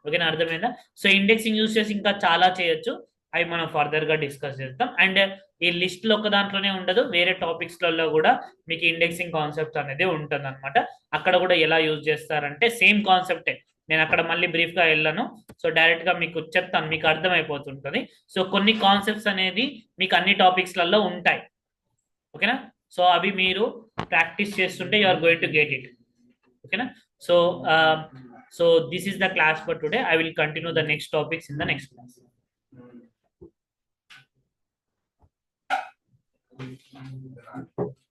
ఓకేనా, అర్థమైందా. సో ఇండెక్సింగ్ యూస్ చేసి ఇంకా చాలా చేయొచ్చు, అవి మనం ఫర్దర్ గా డిస్కస్ చేస్తాం. అండ్ ఈ లిస్ట్ లో ఒక దాంట్లోనే ఉండదు, వేరే టాపిక్స్ లలో కూడా మీకు ఇండెక్సింగ్ కాన్సెప్ట్ అనేది ఉంటుంది అనమాట. అక్కడ కూడా ఎలా యూజ్ చేస్తారంటే సేమ్ కాన్సెప్టే. నేను అక్కడ మళ్ళీ బ్రీఫ్ గా వెళ్ళను, సో డైరెక్ట్ గా మీకు చెప్తాను, మీకు అర్థమైపోతుంటుంది. సో కొన్ని కాన్సెప్ట్స్ అనేది మీకు అన్ని టాపిక్స్ లలో ఉంటాయి. ఓకేనా, సో అవి మీరు ప్రాక్టీస్ చేస్తుంటే you are going to get it. ఓకేనా. So this is the class for today. I will continue the next topics in the next class.